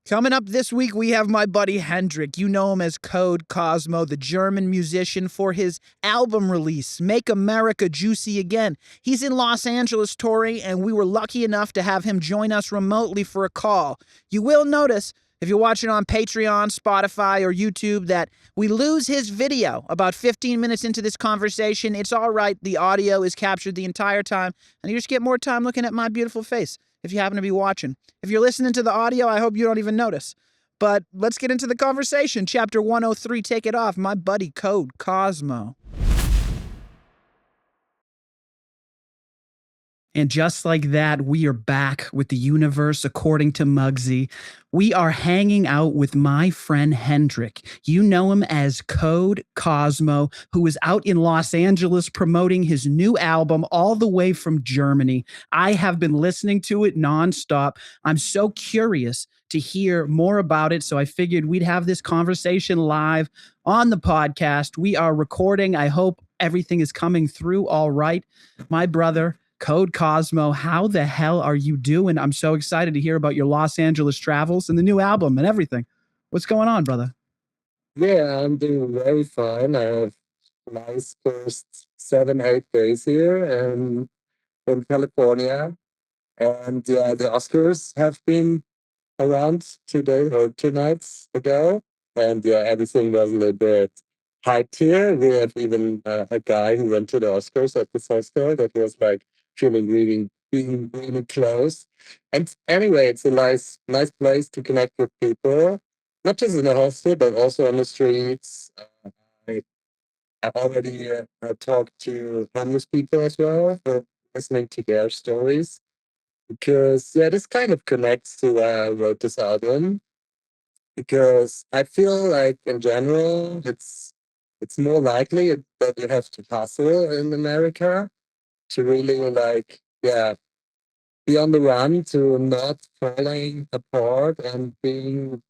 Coming up this week, we have my buddy Hendrik. You know him as Code.Kosmo, the German musician, for his album release, Make America Juicy Again. He's in Los Angeles touring, and we were lucky enough to have him join us remotely for a call. You will notice, if you're watching on Patreon, Spotify, or YouTube, that we lose his video about 15 minutes into this conversation. It's all right. The audio is captured the entire time, and you just get more time looking at my beautiful face if you happen to be watching. If you're listening to the audio, I hope you don't even notice. But let's get into the conversation. Chapter 103, take it off. My buddy Code.Kosmo. And just like that, we are back with the universe according to Mugsy. We are hanging out with my friend Hendrik. You know him as Code.Kosmo, who is out in Los Angeles promoting his new album all the way from Germany. I have been listening to it nonstop. I'm so curious to hear more about it, so I figured we'd have this conversation live on the podcast. We are recording. I hope everything is coming through all right. My brother, Code.Kosmo, how the hell are you doing? I'm so excited to hear about your Los Angeles travels and the new album and everything. What's going on, brother? Yeah, I'm doing very fine. I have nice first 7, 8 days here in California. And yeah, the Oscars have been around 2 days or 2 nights ago. And yeah, everything was a little bit hyped here. We have even a guy who went to the Oscars at the Oscar that was like feeling really close. And anyway, it's a nice place to connect with people, not just in the hostel, but also on the streets. I have already talked to homeless people as well, listening to their stories. Because yeah, this kind of connects to why I wrote this album. Because I feel like in general, it's more likely that you have to hustle in America to really like be on the run, to not falling apart and being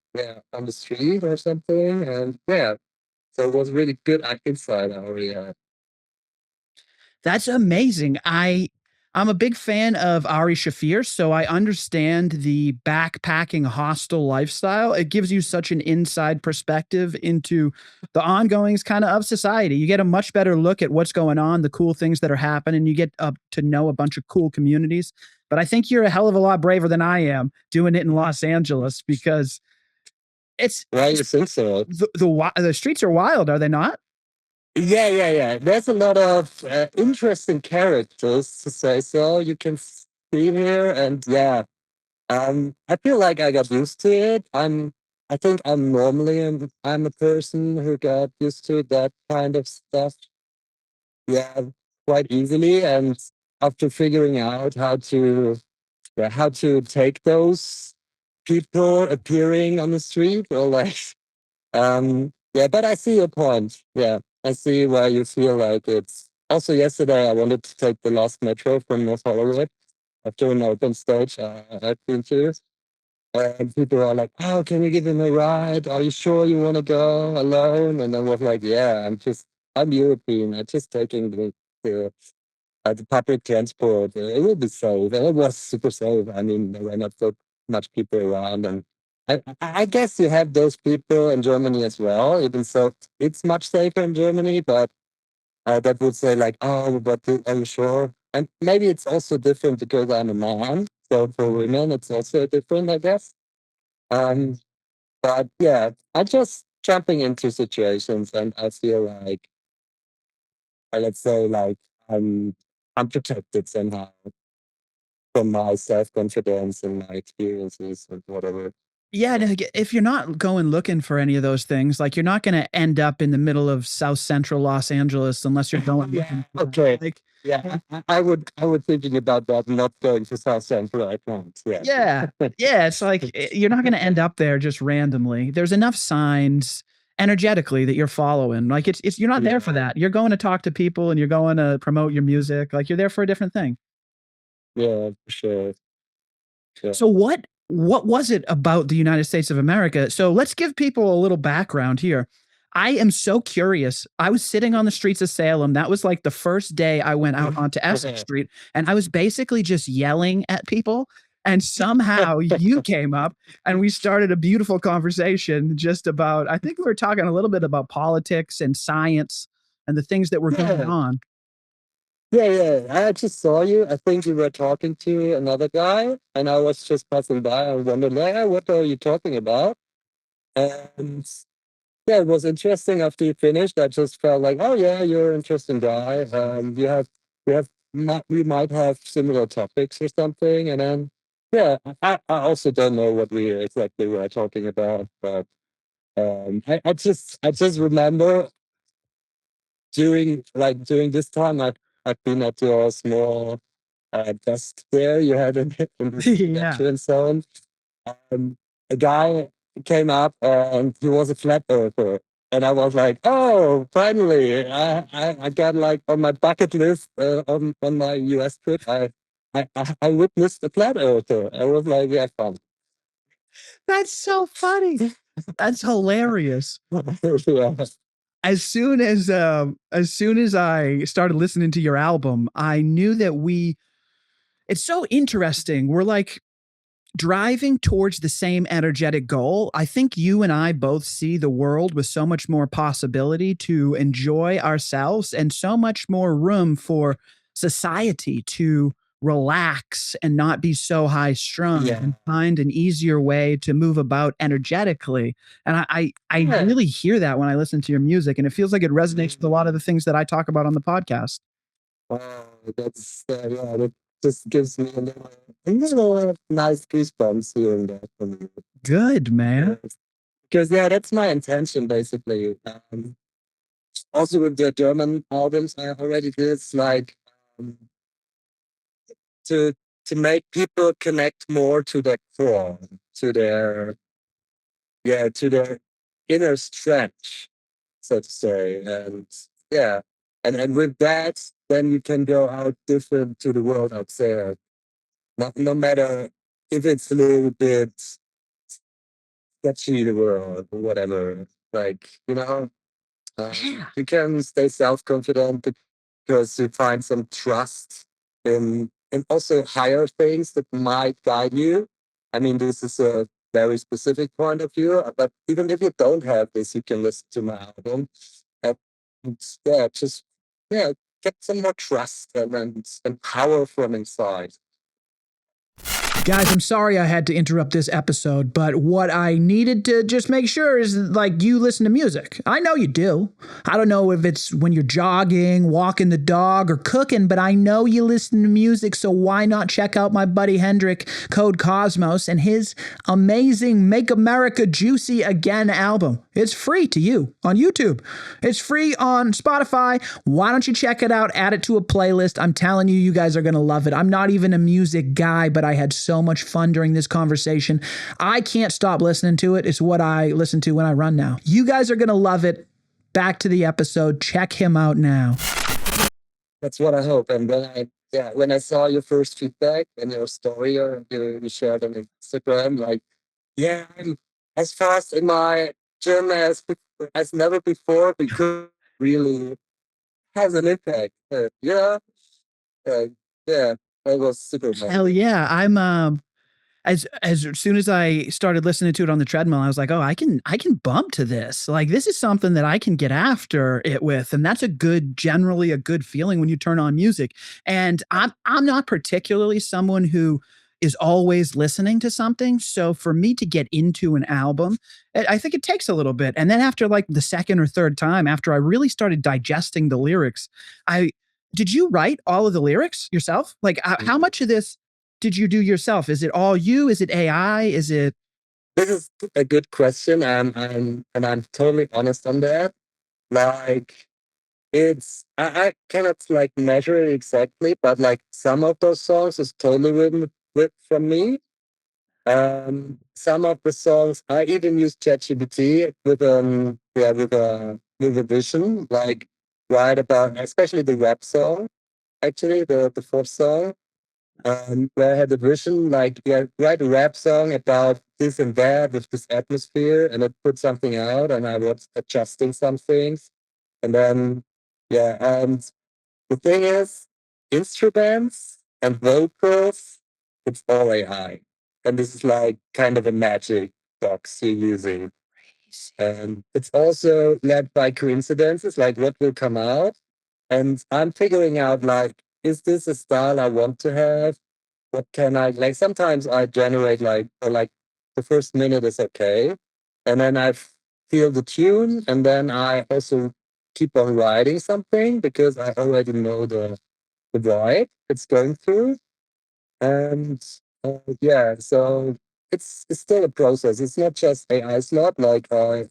on the street or something. And yeah, so it was really good insight I already had. That's amazing. I'm a big fan of Ari Shafir, so I understand the backpacking hostel lifestyle. It gives you such an inside perspective into the ongoings kind of society. You get a much better look at what's going on, the cool things that are happening. You get to know a bunch of cool communities. But I think you're a hell of a lot braver than I am doing it in Los Angeles, because Why you think so? the streets are wild, are they not? Yeah. There's a lot of interesting characters, to say so. You can see here, and yeah, I feel like I got used to it. I think I'm a person who got used to that kind of stuff. Yeah, quite easily, and after figuring out how to take those people appearing on the street, or like yeah, but I see your point. Yeah, I see why you feel like it's. Also, yesterday I wanted to take the last metro from North Hollywood after an open stage I've been to. And people are like, "Oh, can you give him a ride? Are you sure you want to go alone?" And I was like, "Yeah, I'm European. I'm just taking the public transport. It will be safe." And it was super safe. I mean, there were not so much people around, and I guess you have those people in Germany as well. Even so, it's much safer in Germany, but that would say like, "Oh, but are you sure?" And maybe it's also different because I'm a man. So for women, it's also different, I guess. Um, but yeah, I just jumping into situations, and I feel like, let's say, like I'm protected somehow from my self confidence and my experiences and whatever. Yeah, and if you're not going looking for any of those things, like, you're not gonna end up in the middle of South Central Los Angeles unless you're going looking for that. Okay. Like, Yeah, I would thinking about that, not going to South Central at once. Yeah. yeah, it's like, you're not gonna end up there just randomly. There's enough signs energetically that you're following. Like, it's you're not there for that. You're going to talk to people and you're going to promote your music. Like, you're there for a different thing. Yeah, for sure. Sure. So what was it about the United States of America? So let's give people a little background here. I am so curious. I was sitting on the streets of Salem. That was like the first day I went out onto Essex Street, and I was basically just yelling at people. And somehow you came up and we started a beautiful conversation just about, I think we were talking a little bit about politics and science and the things that were going Yeah. on. Yeah, yeah. I just saw you. I think you were talking to another guy, and I was just passing by. I wondered, like, "Ah, what are you talking about?" And yeah, it was interesting. After you finished, I just felt like, "Oh yeah, you're an interesting guy. We might have similar topics or something." And then, yeah, I also don't know what we exactly were talking about, but I just remember during this time, I've been at your small desk there you had in this Yeah. lecture and so on. Um, a guy came up and he was a flat earther. And I was like, oh, finally, I got like on my bucket list on my US trip. I witnessed a flat earther. I was like, yeah, fun. That's so funny. That's hilarious. Yeah. As soon as I started listening to your album, I knew that it's so interesting. We're like driving towards the same energetic goal. I think you and I both see the world with so much more possibility to enjoy ourselves and so much more room for society to relax and not be so high strung Yeah. and find an easier way to move about energetically. And I Yeah. really hear that when I listen to your music, and it feels like it resonates with a lot of the things that I talk about on the podcast. Wow, that's yeah, that just gives me a little nice goosebumps hearing that from you. Good, man. Because yeah, that's my intention basically. Also with the German albums I already did, it's like um, to to make people connect more to their core, to their to their inner stretch, so to say, and yeah, and with that, then you can go out different to the world out there. No matter if it's a little bit sketchy, the world or whatever. Like Yeah. you can stay self-confident because you find some trust in also higher things that might guide you. I mean, this is a very specific point of view, but even if you don't have this, you can listen to my album. And yeah, just yeah, get some more trust and power from inside. Guys, I'm sorry I had to interrupt this episode, but what I needed to just make sure is like you listen to music. I know you do. I don't know if it's when you're jogging, walking the dog, or cooking, but I know you listen to music, so why not check out my buddy Hendrik Code.Kosmos and his amazing Make America Juicy Again album. It's free to you on YouTube. It's free on Spotify. Why don't you check it out? Add it to a playlist. I'm telling you, you guys are going to love it. I'm not even a music guy, but I had so much fun during this conversation. I can't stop listening to it. It's what I listen to when I run now. You guys are going to love it. Back to the episode. Check him out now. That's what I hope. And when I saw your first feedback and your story or you shared on Instagram, like yeah, I'm as fast in my gym as never before because really has an impact. Uh, yeah, that was super Hell amazing. yeah. I'm as soon as I started listening to it on the treadmill, I was like, "Oh, I can bump to this. Like this is something that I can get after it with." And that's generally a good feeling when you turn on music. And I'm not particularly someone who is always listening to something. So for me to get into an album, I think it takes a little bit. And then after like the second or third time, after I really started digesting the lyrics, I did you write all of the lyrics yourself? Like how much of this did you do yourself? Is it all you? Is it AI? Is it This is a good question. I'm totally honest on that. Like I cannot like measure it exactly, but like some of those songs is totally written with from me. Some of the songs I even use ChatGPT with a vision, like write about especially the rap song, actually the fourth song. Where I had a vision, like yeah, write a rap song about this and that with this atmosphere, and I put something out, and I was adjusting some things, and then yeah, and the thing is, instruments and vocals. it's all AI. And this is like kind of a magic box you're using. And it's also led by coincidences, like what will come out. And I'm figuring out like, is this a style I want to have? What can I like? Sometimes I generate like, or like the first minute is okay. And then feel the tune. And then I also keep on writing something because I already know the vibe it's going through. And yeah, so it's still a process. It's not just AI slot. Like I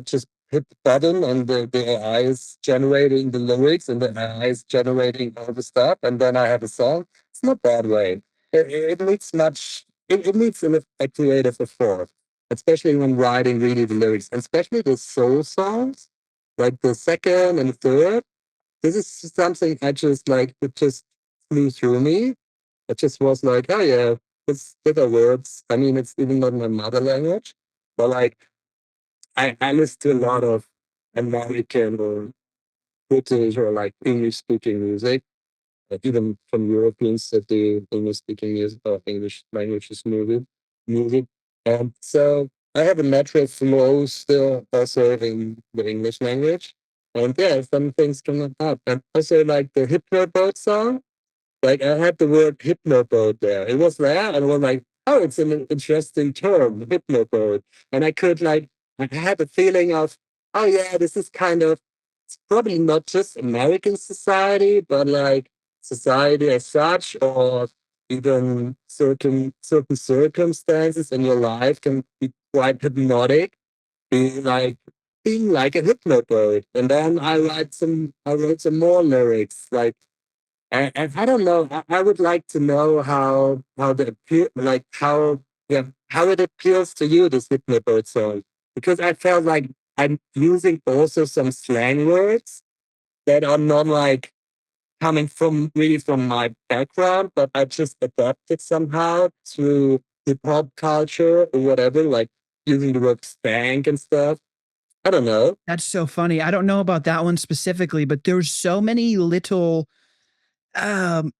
just hit the button and the AI is generating the lyrics and the AI is generating all the stuff, and then I have a song. It's not that way. It needs much. It needs a creative effort, especially when writing really the lyrics, and especially the soul songs, like the second and third. This is something I just like. It just flew through me. It just was like, oh yeah, these are words. I mean, it's even not my mother language, but like I listen to a lot of American or British or like English speaking music, even from Europeans that do English speaking music or English languages music. And so I have a natural flow still also in the English language. And yeah, some things come up. And also like the Hypno Boat song. Like I had the word hypnoboat there. It was there, and I was like, oh, it's an interesting term, hypnoboat. And I could like, I had a feeling of, oh yeah, this is kind of, it's probably not just American society, but like society as such, or even certain circumstances in your life can be quite hypnotic, being like a hypnoboat. And then I wrote some more lyrics, like and I don't know. I would like to know how the appeal, like how yeah, how it appeals to you, this Hypnobird song, because I felt like I'm using also some slang words that are not like coming from really from my background, but I just adapted somehow to hip hop culture or whatever, like using the word spank and stuff. I don't know. That's so funny. I don't know about that one specifically, but there's so many little um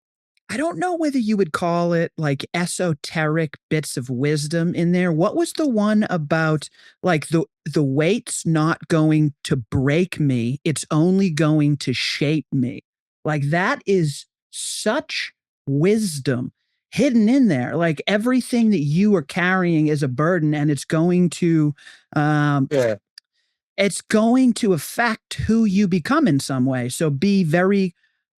I don't know whether you would call it like esoteric bits of wisdom in there. What was the one about like the weight's not going to break me, it's only going to shape me. Like that is such wisdom hidden in there. Like everything that you are carrying is a burden and um Yeah, it's going to affect who you become in some way. So be very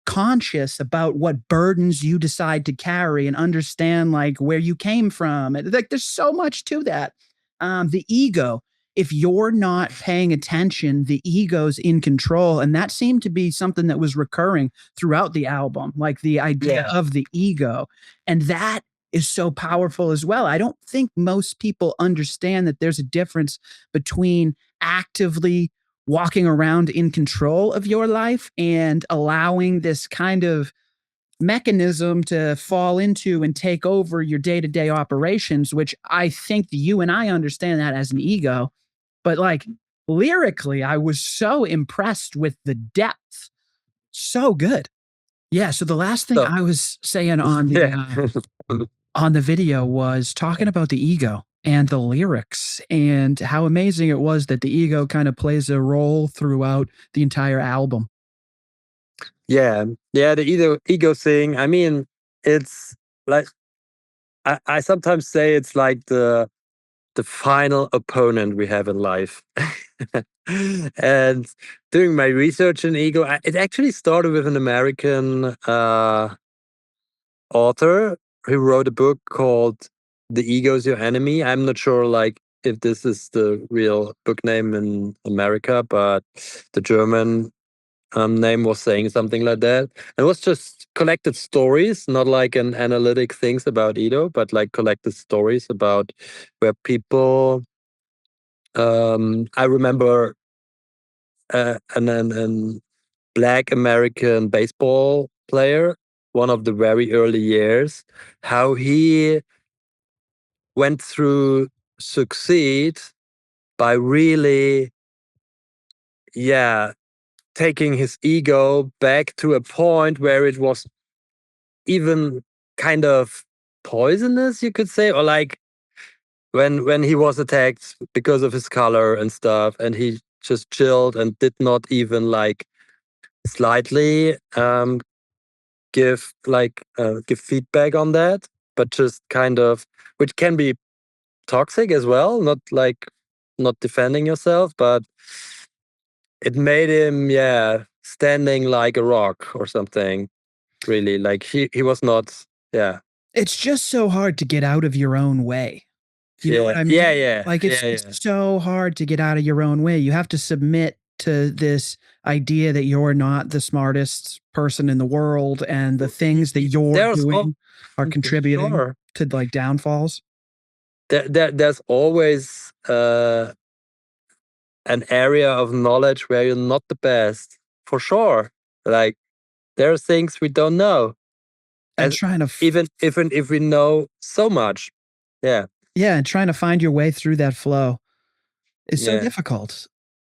conscious about what burdens you decide to carry and understand like where you came from. Like there's so much to that. The ego, if you're not paying attention, the ego's in control. And that seemed to be something that was recurring throughout the album, like the idea yeah. of the ego. And that is so powerful as well. I don't think most people understand that there's a difference between actively walking around in control of your life and allowing this kind of mechanism to fall into and take over your day-to-day operations, which I think you and I understand that as an ego. But like lyrically, I was so impressed with the depth. So good. Yeah. So the last thing So I was saying yeah. on the video was talking about the ego and the lyrics and how amazing it was that the ego kind of plays a role throughout the entire album. Yeah, yeah, the ego thing. I mean, it's like I sometimes say it's like the final opponent we have in life. And doing my research in ego, it actually started with an American author who wrote a book called "The Ego Is Your Enemy." I'm not sure, like, if this is the real book name in America, but the German name was saying something like that. It was just collected stories, not like an analytic things about Edo, but like collected stories about where people. I remember an Black American baseball player, one of the very early years, how he went through succeed by really, yeah, taking his ego back to a point where it was even kind of poisonous, you could say, or like when he was attacked because of his color and stuff, and he just chilled and did not even like slightly give feedback on that, but just kind of, which can be toxic as well, not like not defending yourself, but it made him, yeah, standing like a rock or something. Really, like he was not, yeah, It's just so hard to get out of your own way. You know what yeah, I yeah, mean? yeah, Like, yeah, it's yeah. so hard to get out of your own way. You have to submit to this idea that you're not the smartest person in the world, and the things that you're There's doing are contributing sure to, like, downfalls. there's always an area of knowledge where you're not the best, for sure. Like there are things we don't know, And as trying to even if we know so much. Yeah, yeah, and trying to find your way through that flow is so yeah. difficult.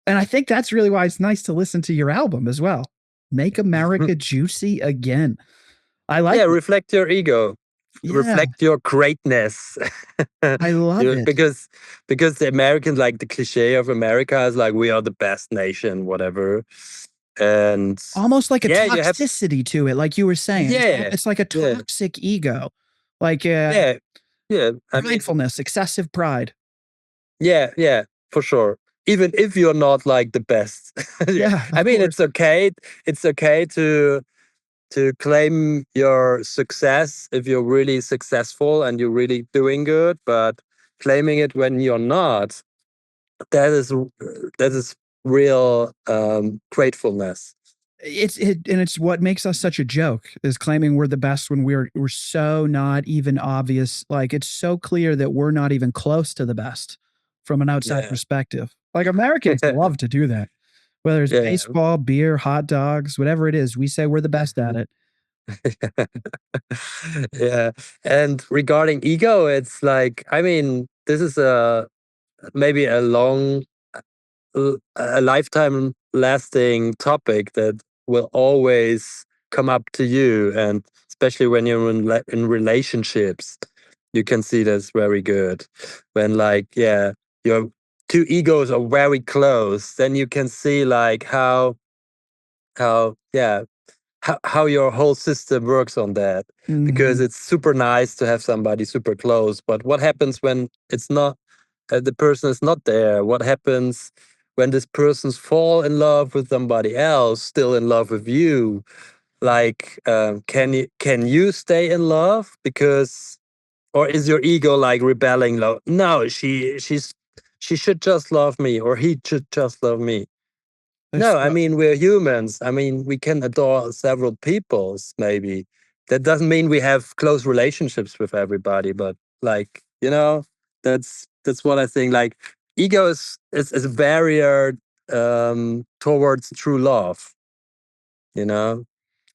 And I think that's really why it's nice to listen to your album as well. Make America Juicy Again. I like Yeah, it. reflect your ego, Yeah, reflect your greatness. I love it. Because the Americans, like the cliche of America is like we are the best nation, whatever. And Almost like a yeah, you have, toxicity to it, like you were saying. yeah, It's like a yeah, toxic ego, like, yeah, yeah. I mean, pridefulness, excessive pride. yeah, yeah, for sure. Even if you're not like the best. Yeah. Yeah, I of mean, course. it's okay to claim your success if you're really successful and you're really doing good, but claiming it when you're not, that is real gratefulness. And it's what makes us such a joke, is claiming we're the best when we're so not even obvious. Like, it's so clear that we're not even close to the best from an outside Yeah. perspective. Like, Americans love to do that. Whether it's Yeah. baseball, beer, hot dogs, whatever it is, we say we're the best at it. Yeah. And regarding ego, it's like, I mean, this is a maybe a long a lifetime lasting topic that will always come up to you, and especially when you're in relationships, you can see that's very good when, like, yeah, your two egos are very close, then you can see like yeah, how your whole system works on that, because Mhm. it's super nice to have somebody super close, but what happens when it's not, the person is not there? What happens when this person's fall in love with somebody else, still in love with you? Like, can you stay in love? Because, or is your ego like rebelling? Like, no, she should just love me, or he should just love me. There's No, I so mean, we're humans. I mean, we can adore several peoples, maybe. That doesn't mean we have close relationships with everybody, but like, that's what I think. Like, ego is a barrier towards true love, you know,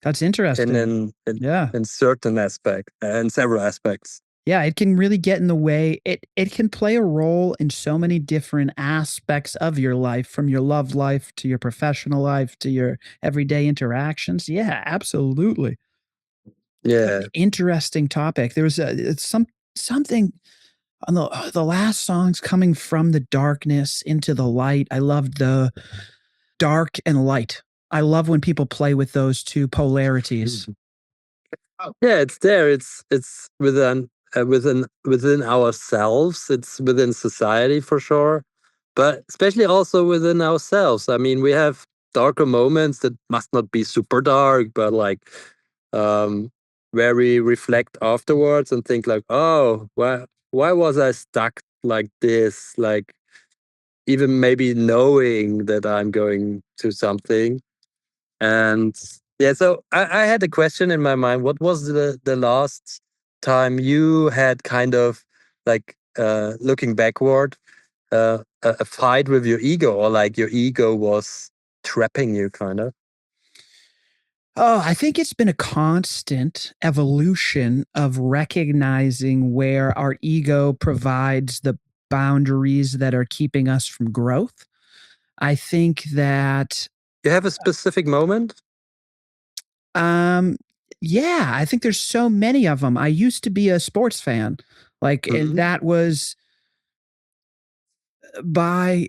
That's in interesting. in in, Yeah. in certain aspect, in several aspects. Yeah, it can really get in the way. It can play a role in so many different aspects of your life, from your love life to your professional life to your everyday interactions. Yeah, absolutely. Such an Yeah. interesting topic. There was it's something on the last songs, coming from the darkness into the light. I loved the dark and light. I love when people play with those two polarities. Yeah, it's there. It's within ourselves. It's within society for sure, but especially also within ourselves. I mean, we have darker moments that must not be super dark, but like, um, where we reflect afterwards and think like, oh, why was I stuck like this? Like, even maybe knowing that I'm going to something. And yeah, so I had a question in my mind. What was the last time you had kind of like, looking backward, a fight with your ego, or like your ego was trapping you, kind of? Oh, I think it's been a constant evolution of recognizing where our ego provides the boundaries that are keeping us from growth. I think that You have a specific moment? um Yeah, I think there's so many of them. I used to be a sports fan, like, and Hmm. that was by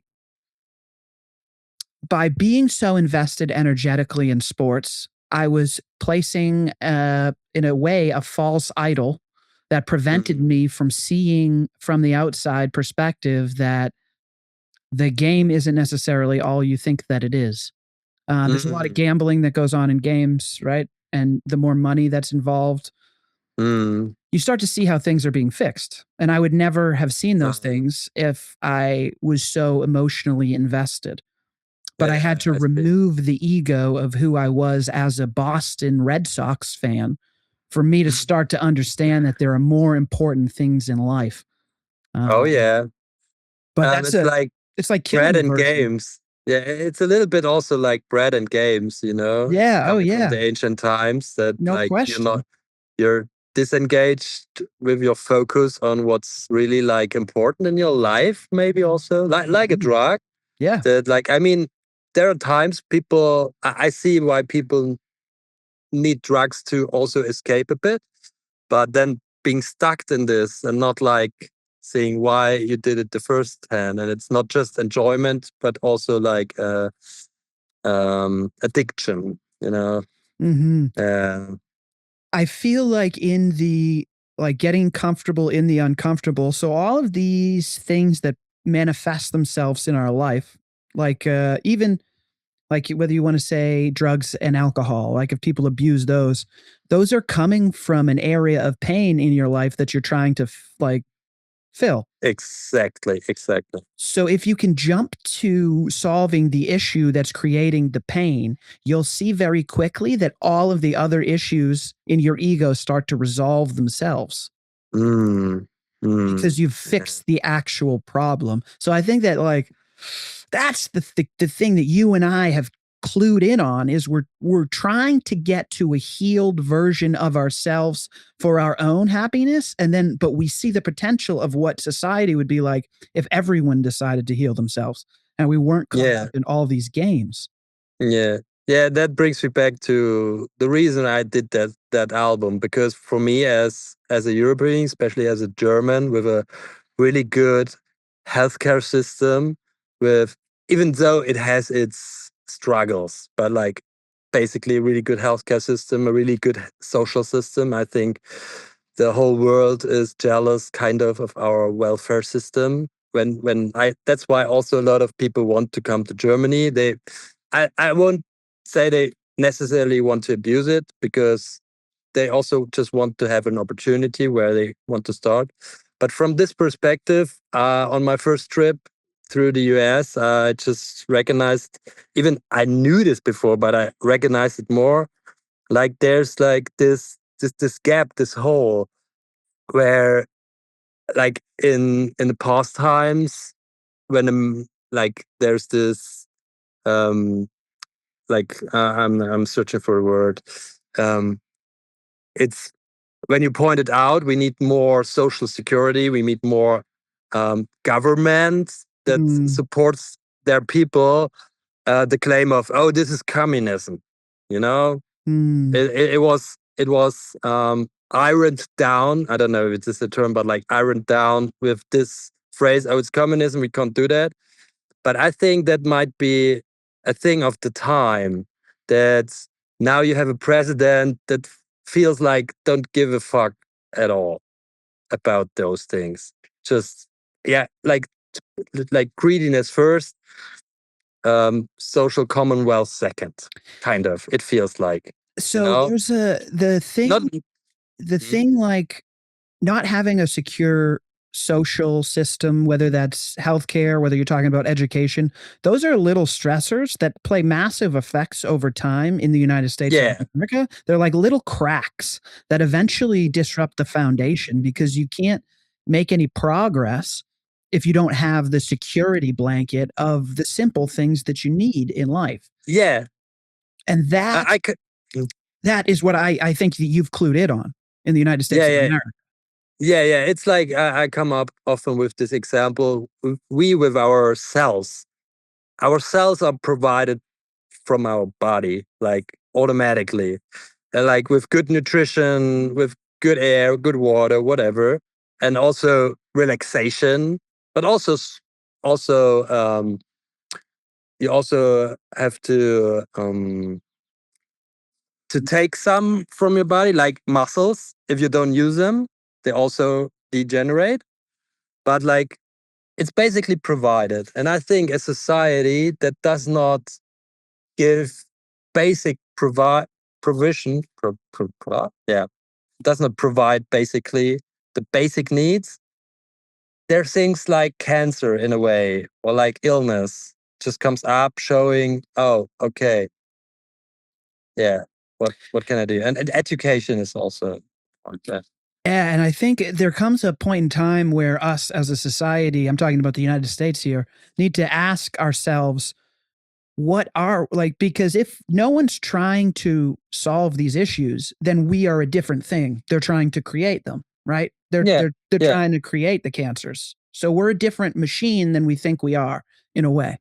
being so invested energetically in sports, I was placing, in a way, a false idol that prevented Mm, me from seeing from the outside perspective that the game isn't necessarily all you think that it is. There's a lot of mm, gambling that goes on in games, right? And the more money that's involved, mm. you start to see how things are being fixed. And I would never have seen those Uh, things if I was so emotionally invested. But I had yeah, to I see. remove the ego of who I was as a Boston Red Sox fan for me to start to understand that there are more important things in life. Oh Um, yeah. but It's like it's like bread killing a and version. games. Yeah, it's a little bit also like bread and games, Yeah. Oh, coming from yeah. the ancient times that No like question. you're disengaged with your focus on what's really like important in your life, maybe also like a Mhm. drug. Yeah. That like I mean, there are times people I see why people need drugs to also escape a bit, but then being stuck in this and not like seeing why you did it the first time, and it's not just enjoyment but also like addiction, Hmm. uh, I feel like in the like getting comfortable in the uncomfortable. So all of these things that manifest themselves in our life, like even like whether you want to say drugs and alcohol, like if people abuse those are coming from an area of pain in your life that you're trying to like fill. exactly. So if you can jump to solving the issue that's creating the pain, you'll see very quickly that all of the other issues in your ego start to resolve themselves mm, because you've yeah. fixed the actual problem. So I think that like that's the thing that you and I have clued in on is we're trying to get to a healed version of ourselves for our own happiness, and then but we see the potential of what society would be like if everyone decided to heal themselves and we weren't caught up Yeah. in all these games. Yeah. Yeah, that brings me back to the reason I did that album, because for me as a European, especially as a German with a really good healthcare system, with even though it has its struggles, but like basically a really good healthcare system, a really good social system. I think the whole world is jealous kind of our welfare system. When I That's why also a lot of people want to come to Germany. I won't say they necessarily want to abuse it, because they also just want to have an opportunity where they want to start. But from this perspective, on my first trip through the US, I just recognized, even I knew this before, but I recognized it more. Like there's like this gap, this hole where like in the past times when like there's this um I'm searching for a word. Um, it's when you pointed out we need more social security, we need more government that Mm, supports their people. The claim of, oh, this is communism, you know, mm, it was ironed down. I don't know if this is a term, but like ironed down with this phrase, oh, it's communism, we can't do that. But I think that might be a thing of the time, that now you have a president that feels like don't give a fuck at all about those things. Just yeah, like greediness first, social commonwealth second, kind of. It feels like, you so know, there's a not. the Mhm. thing like not having a secure social system, whether that's healthcare, whether you're talking about education, those are little stressors that play massive effects over time in the United States of Yeah, America. They're like little cracks that eventually disrupt the foundation because you can't make any progress if you don't have the security blanket of the simple things that you need in life. yeah. And I could. that is what I think that you've clued in on in the United Yeah, States of yeah. America. Yeah. It's like I come up often with this example. We with our cells are provided from our body, like automatically. like with good nutrition, with good air, good water, whatever, and also relaxation, but also you also have to take some from your body, like muscles. If you don't use them, they also degenerate. But like it's basically provided, and I think a society that does not give basic provision, yeah, does not provide basically the basic needs. There are things like cancer in a way, or like illness just comes up showing, oh, okay, yeah, what can I do? And education is also like that. Yeah, and I think there comes a point in time where us as a society, I'm talking about the United States here, need to ask ourselves what are like because if no one's trying to solve these issues, then we are a different thing. They're trying to create them, right? They're Yeah, they're they're yeah, trying to create the cancers. So we're a different machine than we think we are in a way.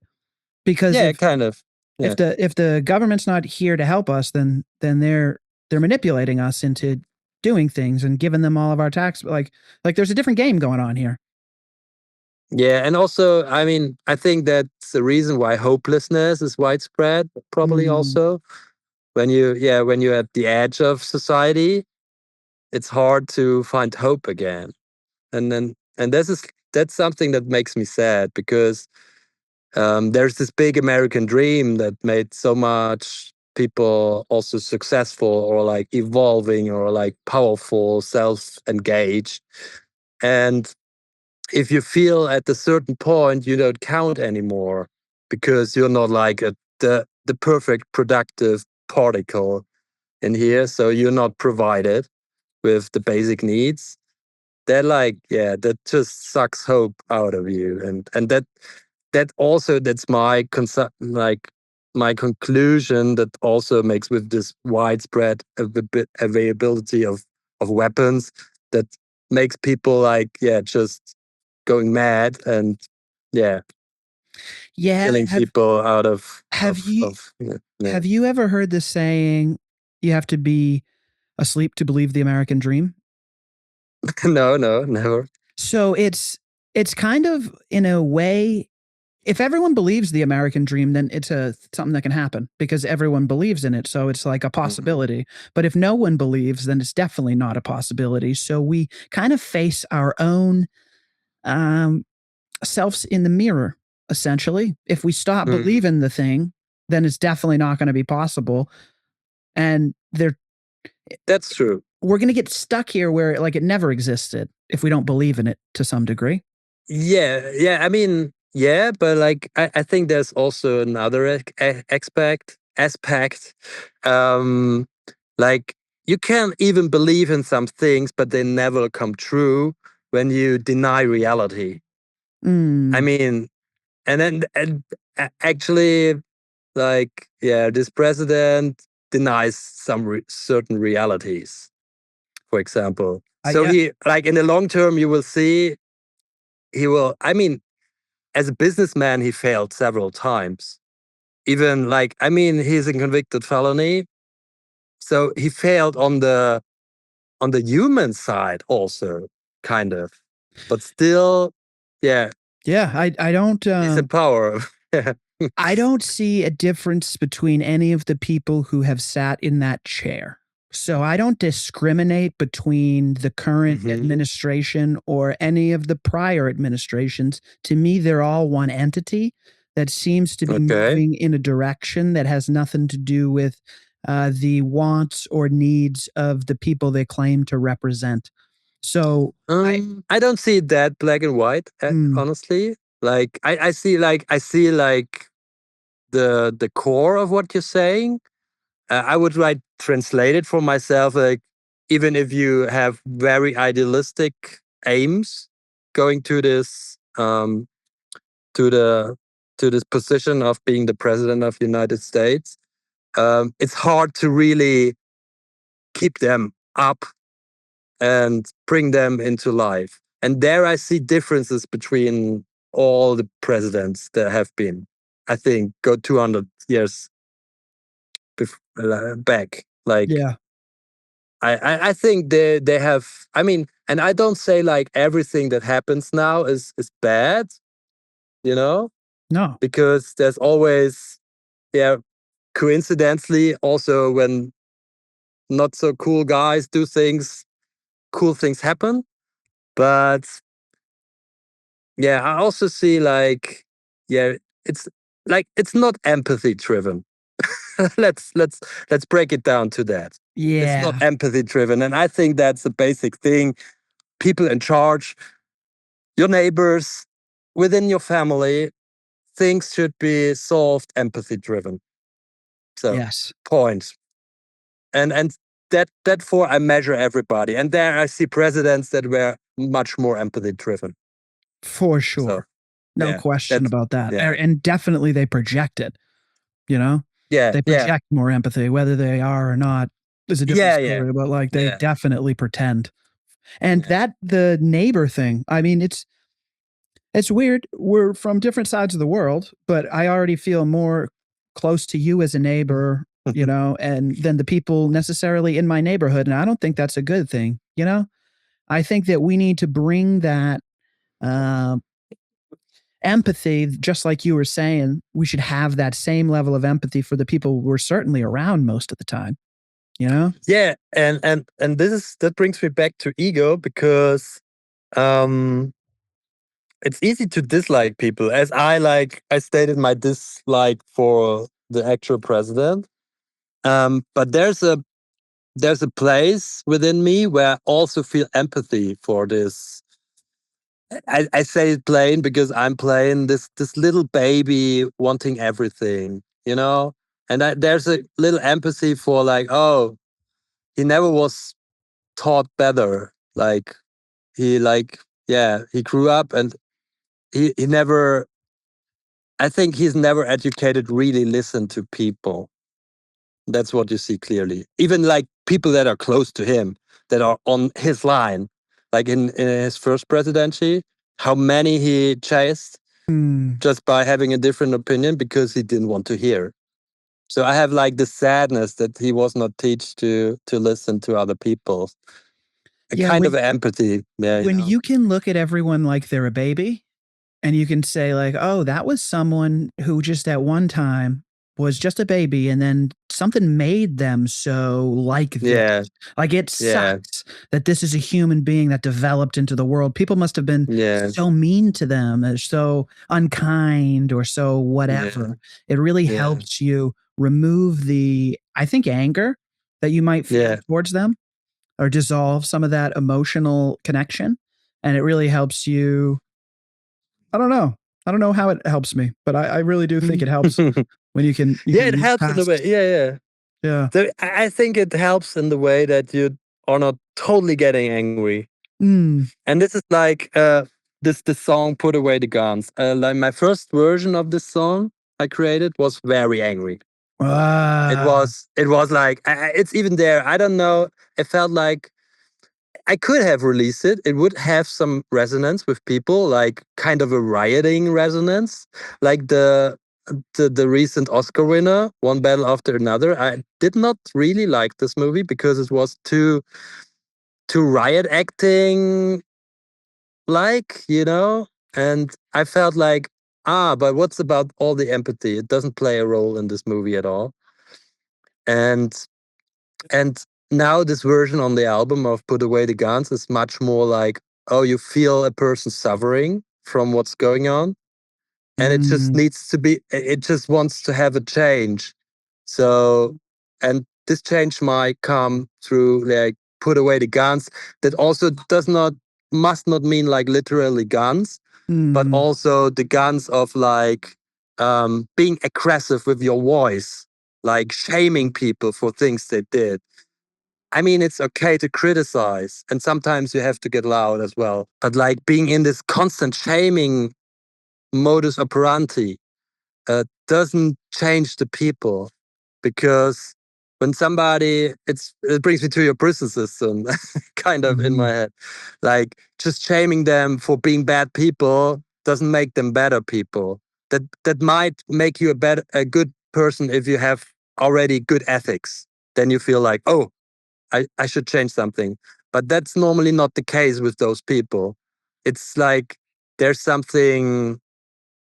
Because yeah, kind of. if Yeah, the government's not here to help us, then they're manipulating us into doing things and giving them all of our tax like there's a different game going on here. yeah, and also, I mean, I think that's the reason why hopelessness is widespread. Probably Mm, also when you're at the edge of society, it's hard to find hope again. And that's something that makes me sad because there's this big American dream that made so much people also successful or like evolving or like powerful, self-engaged. And if you feel at a certain point you don't count anymore because you're not like the perfect productive particle in here, so you're not provided with the basic needs, that like yeah, that just sucks hope out of you. And that also that's like my conclusion, that also makes with this widespread availability of weapons, that makes people like yeah, just going mad and yeah, yeah, killing people out of have you yeah, yeah. have you ever heard the saying you have to be asleep to believe the American dream? No, no, never. So it's kind of in a way, if everyone believes the American dream, then it's a something that can happen because everyone believes in it. So it's like a Mhm. possibility. But if no one believes, then it's definitely not a possibility. So we kind of face our own um, selves in the mirror, essentially. If we stop Mhm. believing the thing, then it's definitely not going to be possible. And That's true. we're going to get stuck here where like it never existed if we don't believe in it to some degree. Yeah, yeah. I mean, yeah, but like I think there's also another aspect. Um, like you can even believe in some things, but they never come true when you deny reality. I Mm, mean, actually, like yeah, this president denies some certain realities. For example, so yeah. he like in the long term, you will see he will. I mean, as a businessman, he failed several times. Even like, I mean, he's a convicted felony, so he failed on the human side also, kind of. But still, yeah, Yeah, he's in power. Yeah. I don't see a difference between any of the people who have sat in that chair. So I don't discriminate between the current Hmm. administration or any of the prior administrations. To me, they're all one entity that seems to be Okay. moving in a direction that has nothing to do with the wants or needs of the people they claim to represent. So I don't see it that black and white, mm, honestly. Like I see like the core of what you're saying. I would write translate it for myself. Like even if you have very idealistic aims, going to the to this position of being the president of the United States, it's hard to really keep them up and bring them into life. And there I see differences between all the presidents that have been. I think go 200 years back. Like yeah. I think they have. I mean, and I don't say like everything that happens now is bad, you know, No. because there's always, yeah, coincidentally also when not so cool guys do things, cool things happen. But yeah, I also see like, yeah, it's like it's not empathy driven. let's let's break it down to that. It's not Yeah. empathy driven, and I think that's a basic thing. People in charge, your neighbors, within your family, things should be solved empathy driven. So Yes. point. And that for I measure everybody. And there I see presidents that were much more empathy driven. For So sure. No yeah, question that's about that. yeah. And definitely they project it, you know? Yeah, They yeah. project more empathy, whether they are or not is a different Yeah, yeah. story, but like they Yeah. definitely pretend. And Yeah. that the neighbor thing, I mean, it's weird. We're from different sides of the world, but I already feel more close to you as a neighbor, and than the people necessarily in my neighborhood. And I don't think that's a good thing, I think that we need to bring that uh, empathy, just like you were saying, we should have that same level of empathy for the people we're certainly around most of the time, you know? Yeah, and this is that brings me back to ego because um it's easy to dislike people, as I stated my dislike for the actual president. But there's a place within me where I also feel empathy for this. I say it plain because I'm playing this little baby wanting everything, you know? And there's a little empathy for like, oh, he never was taught better. Like he like yeah, he grew up and he never I think he's never educated really listen to people. That's what you see clearly. Even like people that are close to him, that are on his line, like in his first presidency, how many he chased Mm. just by having a different opinion because he didn't want to hear. So I have like the sadness that he was not teach to listen to other people. A Yeah, kind of empathy. Yeah, you when know. you can look at everyone like they're a baby, and you can say like, "Oh, that was someone who just at one time was just a baby and then something made them so like this." Yeah, Like it yeah, sucks that this is a human being that developed into the world. People must have been yeah, so mean to them, or so unkind or so yeah, whatever. It really yeah, helps you remove the, I think, anger that you might feel yeah. towards them, or dissolve some of that emotional connection, and it really helps you. I don't know. I don't know how it helps me, but I really do think it helps when you Yeah, can it move helps in the way. past. Yeah, yeah. Yeah. So I think it helps in the way that you are not totally getting angry. Mm. And this is like this song "Put Away the Guns." Like my first version of this song I created was very angry. Ah. It was like it's even there. I don't know. It felt like I could have released it. It would have some resonance with people, like kind of a rioting resonance, like the recent Oscar winner, One Battle After Another. I did not really like this movie because it was too riot acting like, you know? And I felt like, but what's about all the empathy? It doesn't play a role in this movie at all. And and now this version on the album of Put Away the Guns is much more like, oh, you feel a person suffering from what's going on. And it just Mm. needs to be, it just wants to have a change. So, and this change might come through like put away the guns. That also does not, must not mean like literally guns, but Mm. also the guns of like being aggressive with your voice, like shaming people for things they did. I mean, it's okay to criticize, and sometimes you have to get loud as well. But like being in this constant shaming modus operandi doesn't change the people because when somebody it brings me to your prison system kind of in my Mhm. head, like just shaming them for being bad people doesn't make them better people. That might make you a good person if you have already good ethics. Then you feel like, oh, I should change something. But that's normally not the case with those people. It's like there's something,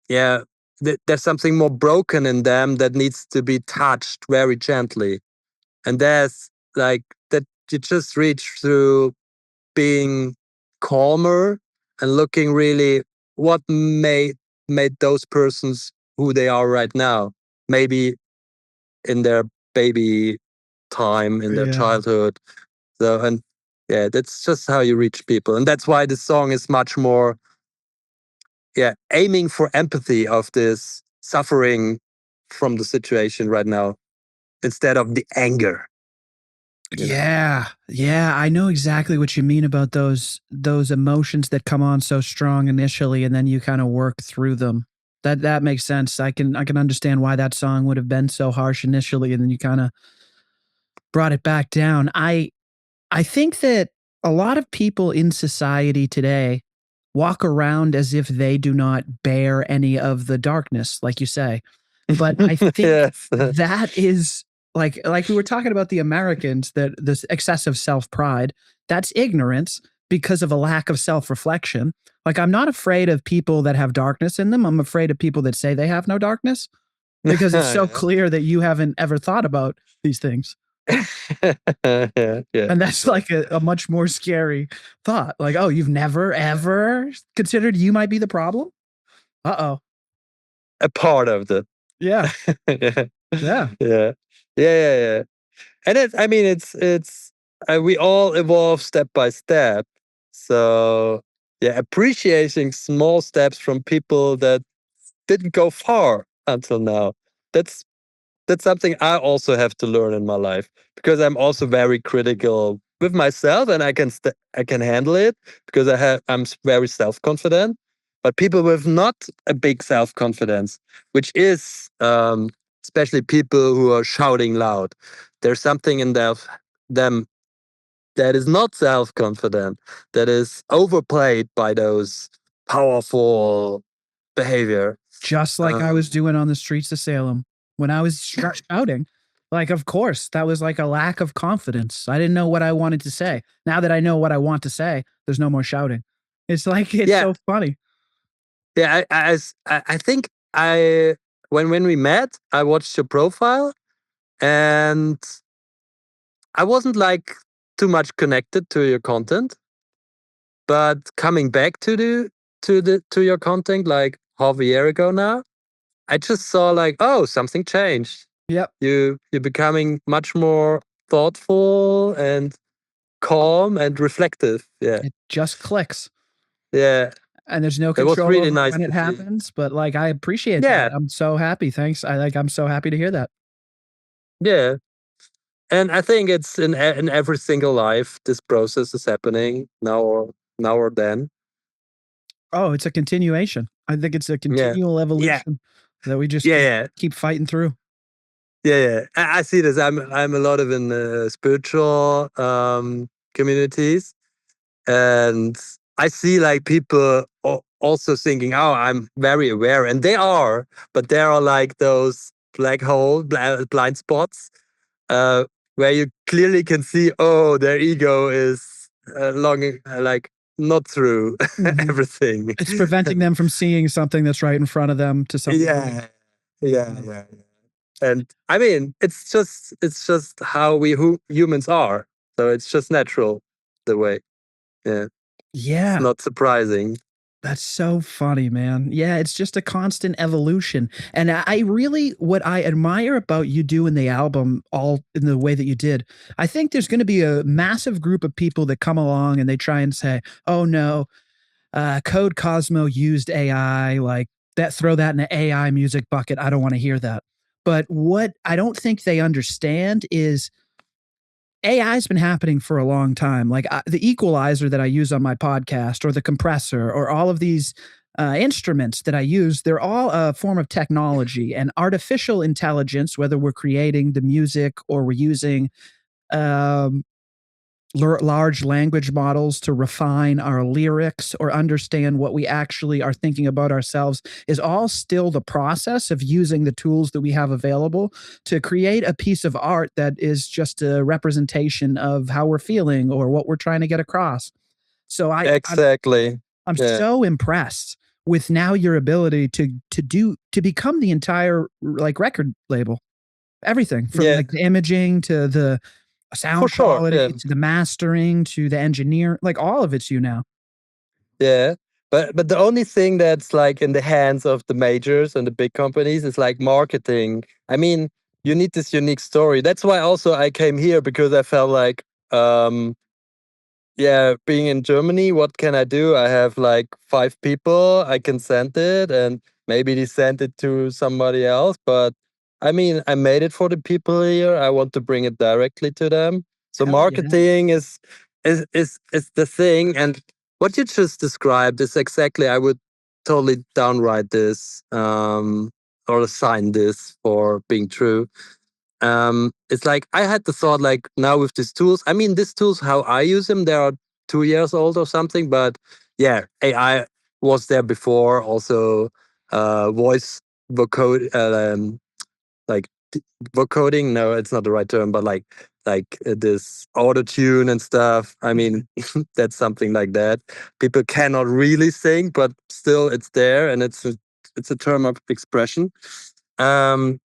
yeah, there's something more broken in them that needs to be touched very gently. And there's like that you just reach through being calmer and looking really what made those persons who they are right now. Maybe in their baby time, in their Yeah. childhood. So, and yeah, that's just how you reach people. And that's why the song is much more, yeah, aiming for empathy of this suffering from the situation right now instead of the anger, you know. Yeah. Yeah, I know exactly what you mean about those emotions that come on so strong initially and then you kind of work through them. That makes sense. I can understand why that song would have been so harsh initially and then you kind of brought it back down. I think that a lot of people in society today walk around as if they do not bear any of the darkness, like you say. But I think Yes. that is like we were talking about the Americans, that this excessive self-pride, that's ignorance because of a lack of self-reflection. Like, I'm not afraid of people that have darkness in them. I'm afraid of people that say they have no darkness because it's so Yeah. clear that you haven't ever thought about these things. Yeah, yeah, And that's yeah. like a much more scary thought. Like, oh, you've never ever considered you might be the problem? Uh-oh. A part of the Yeah. yeah. Yeah. Yeah. Yeah. And I mean, it's we all evolve step by step. So yeah, appreciating small steps from people that didn't go far until now. That's that's something I also have to learn in my life because I'm also very critical with myself, and I can handle it because I'm very self confident. But people with not a big self confidence, which is especially people who are shouting loud, there's something in them that is not self confident, that is overplayed by those powerful behavior. Just like I Um, was doing on the streets of Salem when I was shouting. Like, of course, that was like a lack of confidence. I didn't know what I wanted to say. Now that I know what I want to say, there's no more shouting. It's like it's yeah, so funny. yeah. I think I when we met, I watched your profile, and I wasn't like too much connected to your content. But coming back to your content like half a year ago now, I just saw like, oh, something changed. Yep. You're becoming much more thoughtful and calm and reflective. Yeah, It just clicks. yeah. And there's no It was control really over nice when it to see. happens, but, like, I appreciate that. Yeah, I'm so happy. Thanks. I'm so happy to hear that. yeah. And I think it's in every single life this process is happening now or then. Oh, it's a continuation. I think it's a Yeah, continual yeah, evolution that we just yeah, yeah. keep fighting through. Yeah, yeah. I see this. I'm a lot of in spiritual communities, and I see like people also thinking, "Oh, I'm very aware," and they are, but there are like those black hole blind spots uh, where you clearly can see, oh, their ego is longing like not through Mhm. everything. It's preventing them from seeing something that's right in front of them to some degree. Yeah, yeah. And I mean, it's just how we humans are. So it's just natural the way. Yeah, it's Yeah, not surprising. that's so funny, man. Yeah, it's just a constant evolution. And I really, what I admire about you doing the album all in the way that you did, I think there's going to be a massive group of people that come along and they try and say, oh no, Code.Kosmo used AI, like that, throw that in an AI music bucket. I don't want to hear that. But what I don't think they understand is AI has been happening for a long time. Like the equalizer that I use on my podcast, or the compressor, or all of these instruments that I use, they're all a form of technology and artificial intelligence, whether we're creating the music or we're using um, large language models to refine our lyrics or understand what we actually are thinking about ourselves is all still the process of using the tools that we have available to create a piece of art that is just a representation of how we're feeling or what we're trying to get across. So Exactly. I'm Yeah. so impressed with now your ability to become the entire like record label. Everything from Yeah. like the imaging to the For sound sure. quality Yeah. to the mastering to the engineer, like all of it's you now. Yeah. But the only thing that's like in the hands of the majors and the big companies is like marketing. I mean, you need this unique story. That's why also I came here, because I felt like yeah, being in Germany, what can I do? I have like 5 people. I can send it, and maybe they send it to somebody else. But I mean, I made it for the people here. I want to bring it directly to them. So Hell yeah. marketing is the thing. And what you just described is exactly, I would totally downwrite this, or assign this for being true. It's like I had the thought, like, now with these tools, I mean, these tools, how I use them, they are 2 years old or something, but yeah, AI was there before. Also, voice vocode, like vocoding, no, it's not the right term, but this auto tune and stuff. I mean, that's something like that. People cannot really sing, but still it's there, and it's a term of expression. um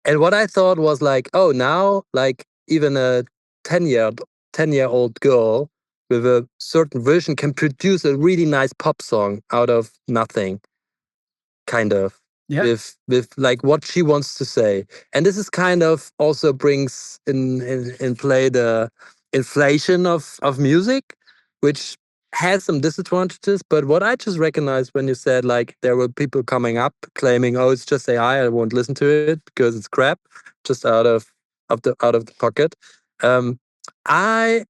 and what I thought was like, oh, now like even a 10-year old girl with a certain vision can produce a really nice pop song out of nothing, kind of, Yep. with like what she wants to say. And this is kind of also brings in play the inflation of music, which has some disadvantages. But what I just recognized when you said like there were people coming up claiming, oh, it's just AI, I won't listen to it because it's crap, just out of the pocket. um I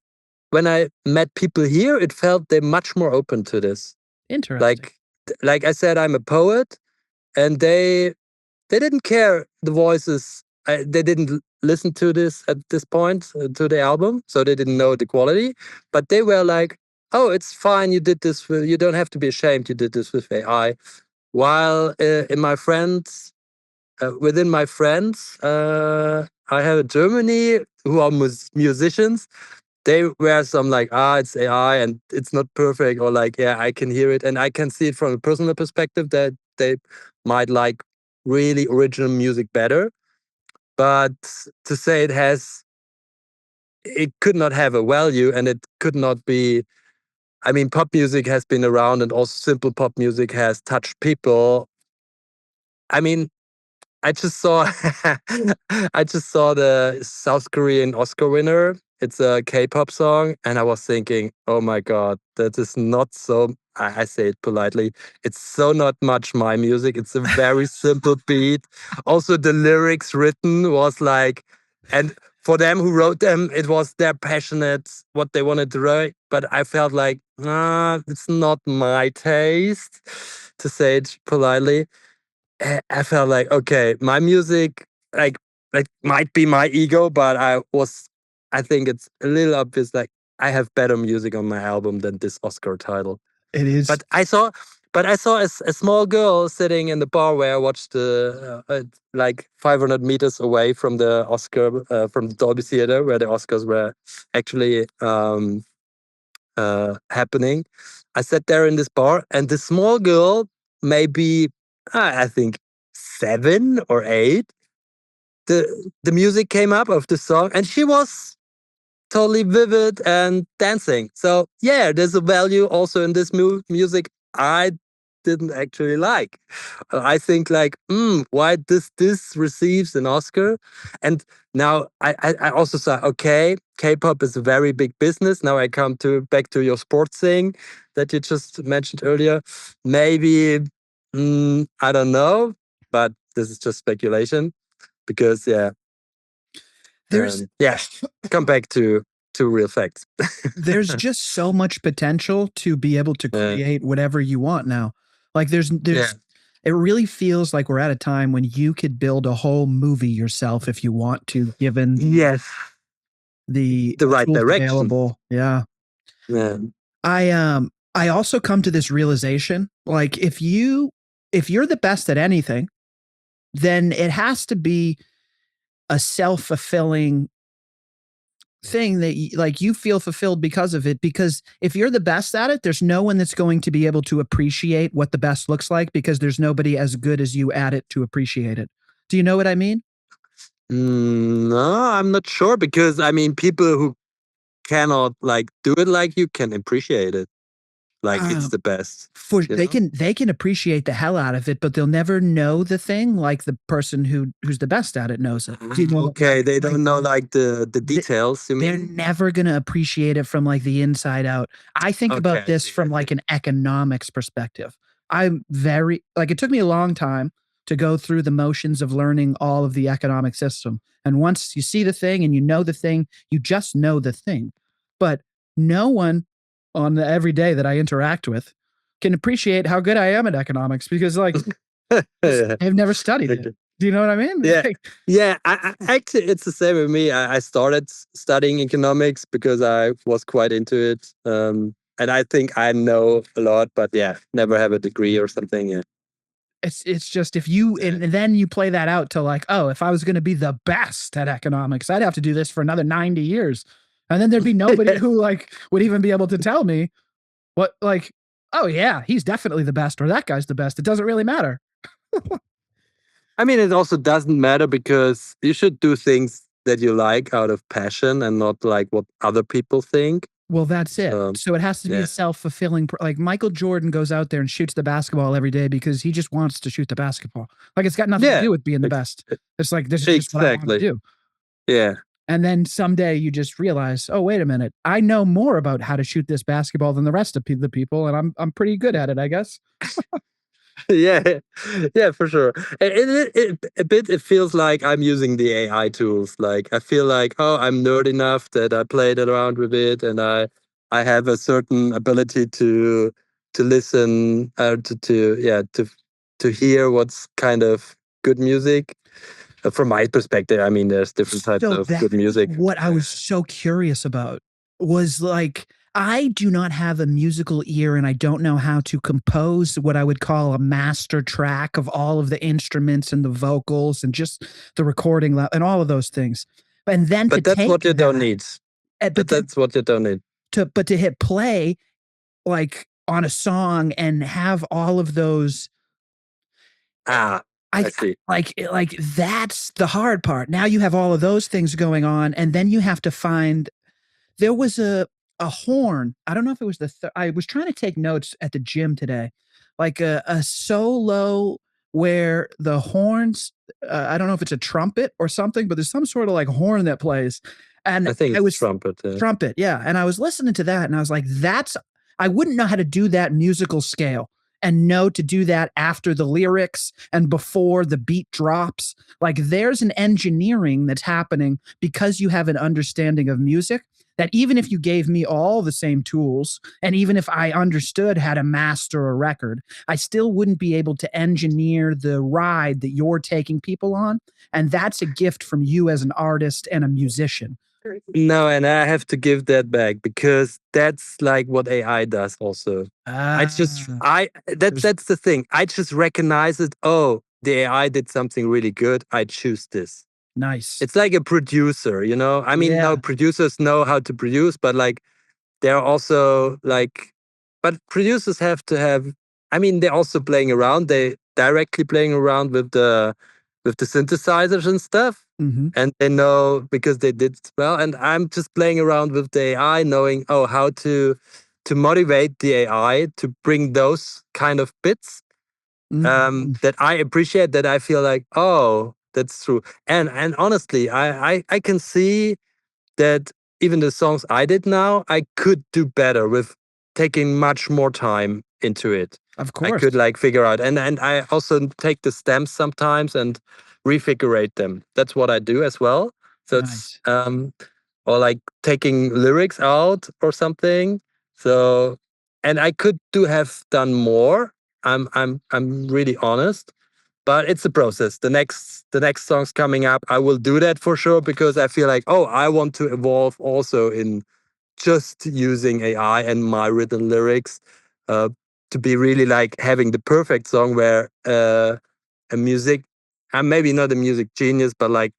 When I met people here, it felt they're much more open to this. Interesting. Like I said, I'm a poet, and they didn't care the voices. They didn't listen to this at this point, to the album, so they didn't know the quality. But they were like, "Oh, it's fine. You did this. You don't have to be ashamed. You did this with AI." While in my friends, within my friends, I have in Germany who are musicians. They were some like, it's AI and it's not perfect, or like, yeah, I can hear it and I can see it from a personal perspective that they might like really original music better. But to say it could not have a value, and it could not be. I mean, pop music has been around, and also simple pop music has touched people. I mean, I just saw I just saw the South Korean Oscar winner. It's a K-pop song, and I was thinking, oh my god, that is not so. I say it politely. It's so not much my music. It's a very simple beat. Also, the lyrics written was like, and for them who wrote them, it was their passionate what they wanted to write. But I felt like, it's not my taste, to say it politely. I felt like, okay, my music, like might be my ego, but I think it's a little obvious, like I have better music on my album than this Oscar title. It is. But I saw a small girl sitting in the bar where I watched like 500 meters away from the from the Dolby Theater, where the Oscars were actually happening. I sat there in this bar, and this small girl, maybe I think 7 or 8, the music came up of the song, and she was totally vivid and dancing. So yeah, there's a value also in this music I didn't actually like. I think like, why this receives an Oscar? And now I also saw, okay, K-pop is a very big business. Now I come to back to your sports thing that you just mentioned earlier. Maybe, I don't know, but this is just speculation, because yeah, There's yeah, come back to real facts. there's just so much potential to be able to Yeah. create whatever you want now. Like Yeah. it really feels like we're at a time when you could build a whole movie yourself if you want to, given Yes. the the right tools direction. available. Yeah. Yeah. I also come to this realization, like if you're the best at anything, then it has to be a self-fulfilling thing that like you feel fulfilled because of it, because if you're the best at it, there's no one that's going to be able to appreciate what the best looks like, because there's nobody as good as you at it to appreciate it. Do you know what I mean? No, I'm not sure because I mean, people who cannot like do it like you can appreciate it like it's Um, the best. for You know? they can appreciate the hell out of it, but they'll never know the thing like the person who's the best at it knows it. Do you know what Okay, they like don't know like the th- details. You they're mean? never going to appreciate it from like the inside out. I think Okay, about I this see. I from see. like an economics perspective. I'm very like it took me a long time to go through the motions of learning all of the economic system. And once you see the thing and you know the thing, you just know the thing. But no one on the every day that I interact with can appreciate how good I am at economics, because like Yeah. I've never studied it. Okay. Do you know what I mean? Yeah, Like, yeah. Actually, it's the same with me. I started studying economics because I was quite into it, and I think I know a lot, but yeah, never have a degree or something. Yeah. it's just if you and then you play that out to like, oh, if I was going to be the best at economics, I'd have to do this for another 90 years. And then there'd be nobody who like would even be able to tell me what like, oh yeah, he's definitely the best or that guy's the best. It doesn't really matter. I mean, it also doesn't matter because you should do things that you like out of passion and not like what other people think. Well, that's it. So, So it has to be a yeah. self-fulfilling like Michael Jordan goes out there and shoots the basketball every day because he just wants to shoot the basketball. Like it's got nothing to Yeah. do with being the ex- best. It's like this is just what I want to Exactly. do. Yeah. And then someday you just realize, oh, wait a minute, I know more about how to shoot this basketball than the rest of the people, and I'm pretty good at it, I guess. Yeah, yeah, for sure. A bit, it feels like I'm using the AI tools. Like I feel like, oh, I'm nerd enough that I played around with it, and I have a certain ability to listen, to yeah, to hear what's kind of good music. From my perspective, I mean, there's different types So of that's good music. what I was so curious about was like I do not have a musical ear and I don't know how to compose what I would call a master track of all of the instruments and the vocals and just the recording and all of those things. And then to But that's take what you don't that, need. but That's what you don't need. to hit play like on a song and have all of those Ah, I see. like that's the hard part. Now you have all of those things going on, and then you have to find there was a horn. I don't know if it was I was trying to take notes at the gym today, like a solo where the horns. I don't know if it's a trumpet or something, but there's some sort of like horn that plays, and I think I it's was trumpet. trumpet, yeah. And I was listening to that, and I was like, that's I wouldn't know how to do that musical scale and know to do that after the lyrics and before the beat drops. Like there's an engineering that's happening because you have an understanding of music that even if you gave me all the same tools and even if I understood how to master a record, I still wouldn't be able to engineer the ride that you're taking people on. And that's a gift from you as an artist and a musician. No, and I have to give that back because that's like what AI does also. Ah, there's That's the thing. I just recognize it. Oh, the AI did something really good. I choose this. nice. It's like a producer, you know? I mean, no, Yeah. producers know how to produce, but like they're also like, but producers have to have, I mean, they're also playing around. They directly playing around with the synthesizers and stuff. Hmm. And they know because they did well. And I'm just playing around with the AI, knowing, oh, how to motivate the AI to bring those kind of bits Hmm. that I appreciate, that I feel like, oh, that's true. And honestly, I can see that even the songs I did now, I could do better with taking much more time into it. Of I course. could like figure out, and I also take the stems sometimes and refigurate them. That's what I do as well. So it's Nice. or like taking lyrics out or something. So and I could do have done more. I'm really honest. but it's a process. The next songs coming up, I will do that for sure because I feel like, oh, I want to evolve also in just using AI and my written lyrics uh, to be really like having the perfect song where a music, I'm maybe not a music genius, but like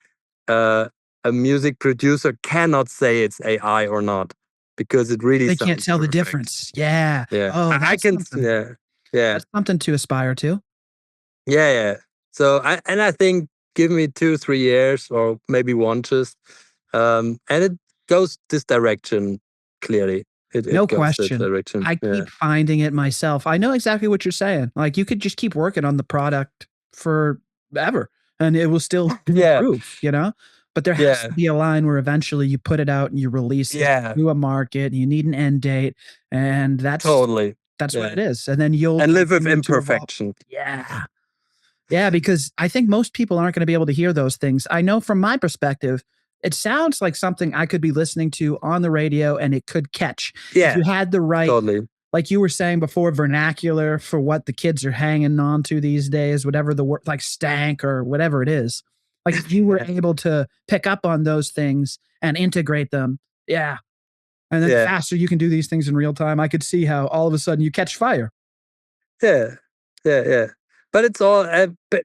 uh, a music producer cannot say it's AI or not because it really They can't sounds tell the perfect. difference. Yeah. Yeah, Oh, I that's can. something. Yeah, yeah, That's something to aspire to. yeah, yeah. So I think give me 2 3 years or maybe one just, and it goes this direction clearly. It No goes that question. direction. I Yeah, keep finding it myself. I know exactly what you're saying. Like you could just keep working on the product forever and it will still yeah, improve, you know? But there has yeah, to be a line where eventually you put it out and you release it yeah. to a market and you need an end date. And Totally. that's what Yeah, it is. And then you'll and live with continue to evolve. imperfection. Yeah. Yeah, because I think most people aren't going to be able to hear those things. I know from my perspective, it sounds like something I could be listening to on the radio and it could catch if Yeah, you had the right, totally. like you were saying before, vernacular for what the kids are hanging on to these days, whatever the word, like stank or whatever it is. Like if you were Yeah, able to pick up on those things and integrate them, yeah. And then the yeah, faster you can do these things in real time, I could see how all of a sudden you catch fire. yeah, yeah, yeah. But it's all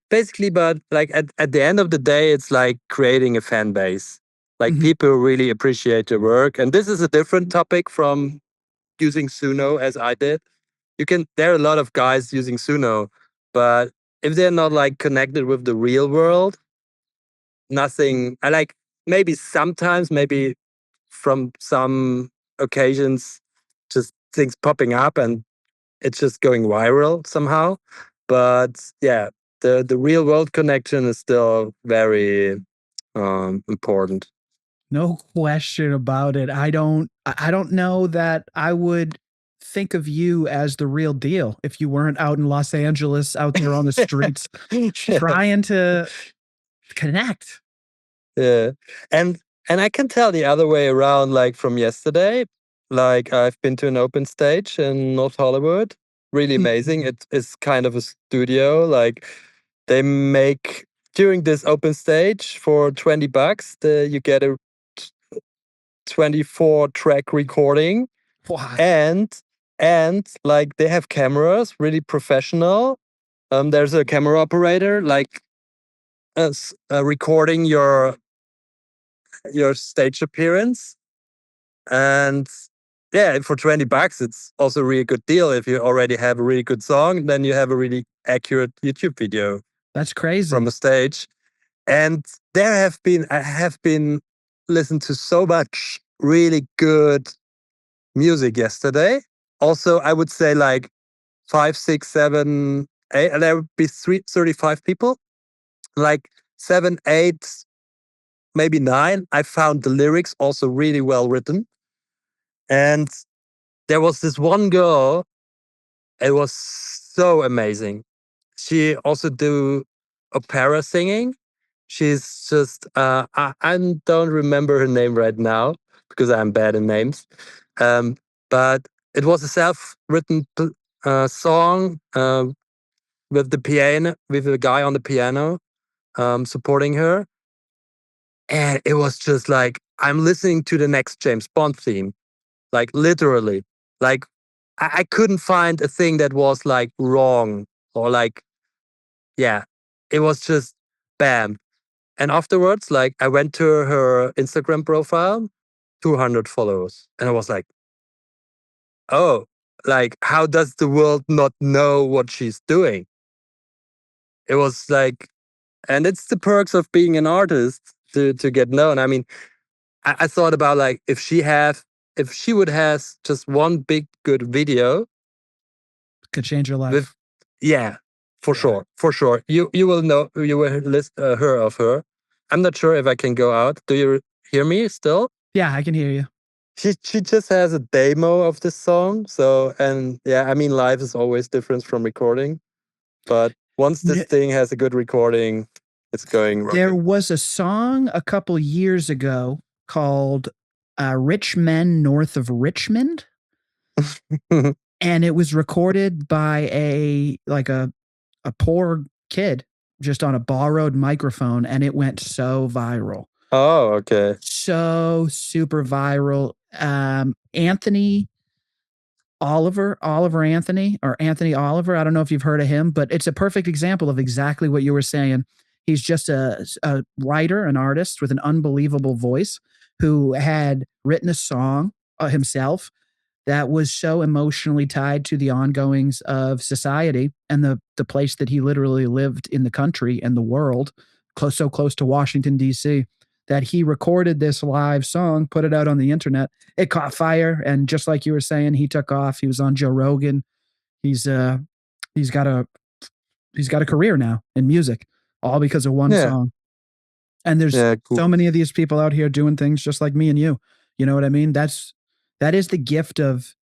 basically, but like at the end of the day, it's like creating a fan base. Like Mhm. people really appreciate your work, and this is a different topic from using Suno as I did. There are a lot of guys using Suno, but if they're not like connected with the real world, nothing. I like maybe sometimes, maybe from some occasions, just things popping up and it's just going viral somehow. But yeah, the real world connection is still very important. No question about it. I don't know that I would think of you as the real deal if you weren't out in Los Angeles, out there on the streets Yeah. trying to connect. Yeah. And I can tell the other way around, like from yesterday. Like I've been to an open stage in North Hollywood. Really amazing. It is kind of a studio. Like they make during this open stage for $20, you get a 24 track recording What? and like they have cameras, really professional. There's a camera operator like recording your stage appearance. And yeah, for $20, it's also a really good deal. If you already have a really good song, then you have a really accurate YouTube video That's from crazy. a stage. And I have been listened to so much really good music yesterday. Also, I would say like five, six, seven, eight, and there would be 35 people, like seven, eight, maybe nine. I found the lyrics also really well written. And there was this one girl, it was so amazing. She also do opera singing. She's just I don't remember her name right now because I'm bad in names. Um, but it was a self-written song with the piano, with a guy on the piano supporting her, and it was just like I'm listening to the next James Bond theme, like literally, like I couldn't find a thing that was like wrong or like yeah, it was just bam. And afterwards, like I went to her Instagram profile, 200 followers. And I was like, oh, like, how does the world not know what she's doing? It was like, and it's the perks of being an artist to get known. I mean, I thought about like if she would have just one big good video Could change your life. with yeah, for Yeah. sure, for sure. You will know you will list her of her. I'm not sure if I can go out. Do you hear me still? Yeah, I can hear you. She just has a demo of this song. So and yeah, I mean live is always different from recording. But once this thing has a good recording, it's going There rocket. was a song a couple years ago called Rich Men North of Richmond. And it was recorded by a poor kid just on a borrowed microphone, and it went so viral. Oh, okay. So super viral. Anthony Oliver Anthony, or Anthony Oliver. I don't know if you've heard of him, but it's a perfect example of exactly what you were saying. He's just a writer, an artist with an unbelievable voice who had written a song himself that was so emotionally tied to the ongoings of society and the place that he literally lived in the country and the world, so close to Washington D.C., that he recorded this live song, put it out on the internet. It caught fire, and just like you were saying, he took off. He was on Joe Rogan. He's he's got a he's got a career now in music, all because of one Yeah, song. And there's yeah, so cool. many of these people out here doing things just like me and you. You know what I mean? That is the gift of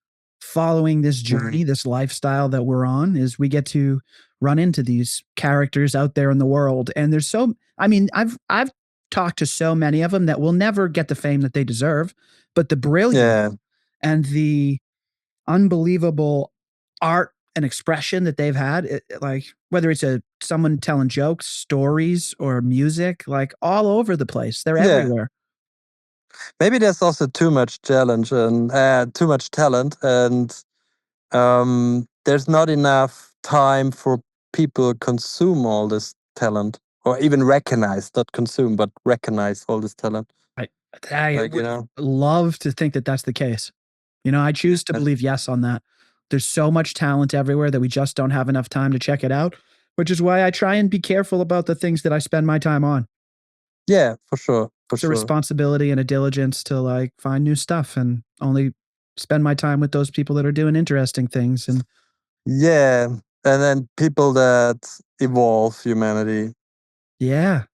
following this Mhm. journey, this lifestyle that we're on, is we get to run into these characters out there in the world. And there's so I mean, I've talked to so many of them that will never get the fame that they deserve, but the brilliance Yeah, and the unbelievable art and expression that they've had, like whether it's a someone telling jokes, stories, or music, like all over the place. They're yeah. everywhere. Maybe there's also too much challenge and too much talent, and there's not enough time for people consume all this talent, or even recognize, not consume, but recognize all this talent. I I Like, would love to think that that's the case. You know, I choose to uh, believe yes on that. There's so much talent everywhere that we just don't have enough time to check it out, which is why I try and be careful about the things that I spend my time on. yeah, for sure, for It's a sure. responsibility and a diligence to like find new stuff and only spend my time with those people that are doing interesting things. And Yeah, and then people that evolve humanity. yeah,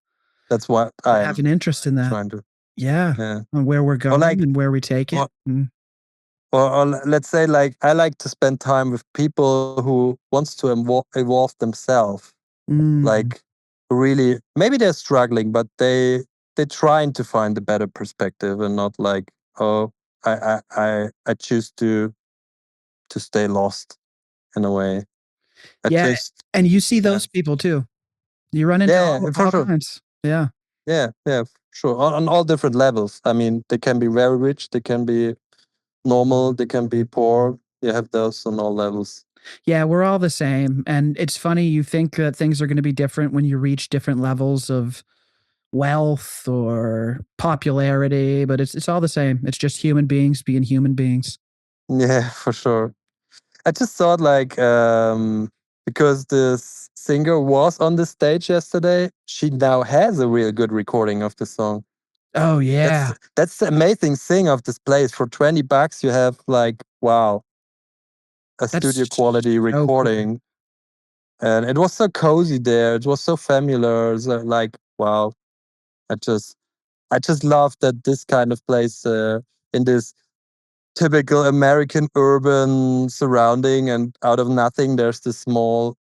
That's what that have an interest in I'm that. trying to. Yeah, Yeah, on where we're or going like, and where we take it. or, or let's say, like, I like to spend time with people who wants to evolve themselves. Mm. Like, really, maybe they're struggling, but they're trying to find a better perspective, and not like, oh, I choose to stay lost in a way. I Yeah, just and you see yeah, those people too. You run into yeah, for all sure. kinds. Yeah. Yeah, yeah, sure. On all different levels. I mean, they can be very rich, they can be normal, they can be poor. You have those on all levels. Yeah, we're all the same, and it's funny you think that things are gonna be different when you reach different levels of wealth or popularity, but it's all the same. It's just human beings being human beings. Yeah, for sure. I just thought, like, because this singer was on the stage yesterday, she now has a real good recording of the song. Oh, That's yeah. that's the amazing thing of this place. For $20, you have, like, wow, a studio That's quality so cool. recording, and it was so cozy there. It was so familiar. So, like, wow, I just I just love that this kind of place, in this typical American urban surrounding, and out of nothing, there's this small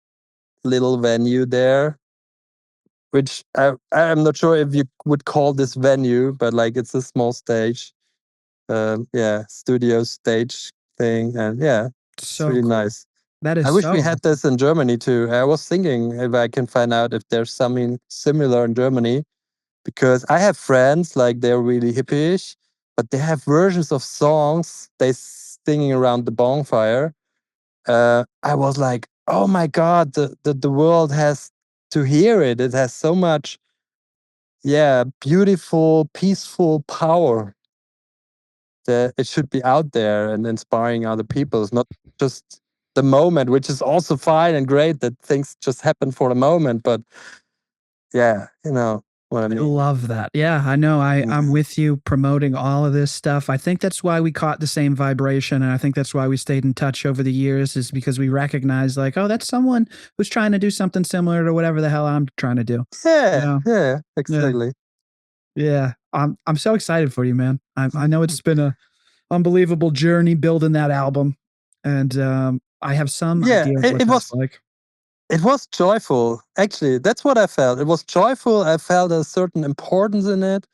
little venue there, which I'm not sure if you would call this venue, but like, it's a small stage, yeah, studio stage thing, and yeah, it's So really cool. nice. That I is wish we so had this in Germany too. I was thinking if I can find out if there's something similar in Germany, because I have friends, like, they're really hippie-ish, but they have versions of songs they singing around the bonfire. I was like, oh my god, the world has to hear it. It has so much, yeah, beautiful, peaceful power that it should be out there and inspiring other people. It's not just the moment, which is also fine and great that things just happen for the moment, but yeah, you know what I I mean. love that. Yeah, I know. I'm Yeah. with you promoting all of this stuff. I think that's why we caught the same vibration, and I think that's why we stayed in touch over the years, is because we recognize like, oh, that's someone who's trying to do something similar to whatever the hell I'm trying to do. You Yeah, know? yeah, Yeah. exactly. Yeah. I'm so excited for you, man. I know it's been a unbelievable journey building that album, and I have some Yeah, idea of what that's like. it was joyful. Actually, that's what I felt. It was joyful. I felt a certain importance in it,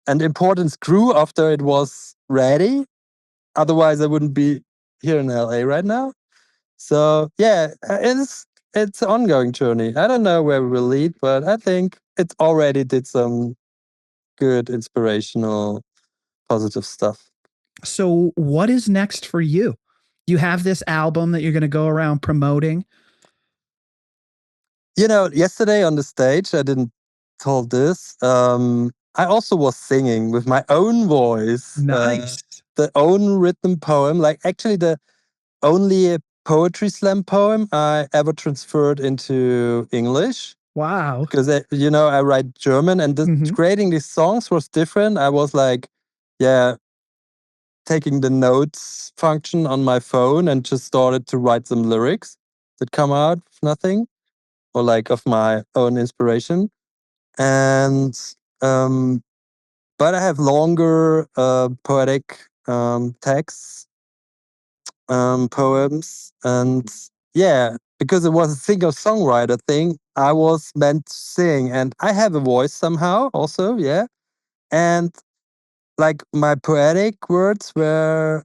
and importance grew after it was ready. Otherwise, I wouldn't be here in LA right now. So yeah, it's it's an ongoing journey. I don't know where we will lead, but I think it already did some good, inspirational, positive stuff. So, what is next for you? You have this album that you're going to go around promoting. You know, yesterday on the stage, I didn't told this. I also was singing with my own voice, Nice. the own written poem. Like actually, the only poetry slam poem I ever transferred into English Wow. because you know I write German, and Mhm. creating these songs was different. I was like, yeah, taking the notes function on my phone and just started to write some lyrics that come out of nothing or like of my own inspiration. And um, but I have longer poetic texts, poems, and yeah, because it was a singer songwriter thing, I was meant to sing, and I have a voice somehow also, yeah, and like my poetic words were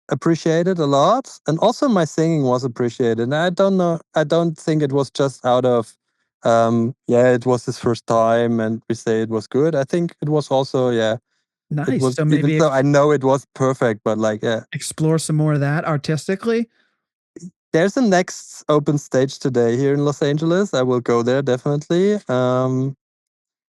appreciated a lot, and also my singing was appreciated. And I don't know, I don't think it was just out of yeah, it was his first time and we say it was good. I think it was also, yeah, it Nice. was, So even maybe though I know it was perfect, but like, yeah, explore some more of that artistically. there's a next open stage today here in Los Angeles. I will go there definitely.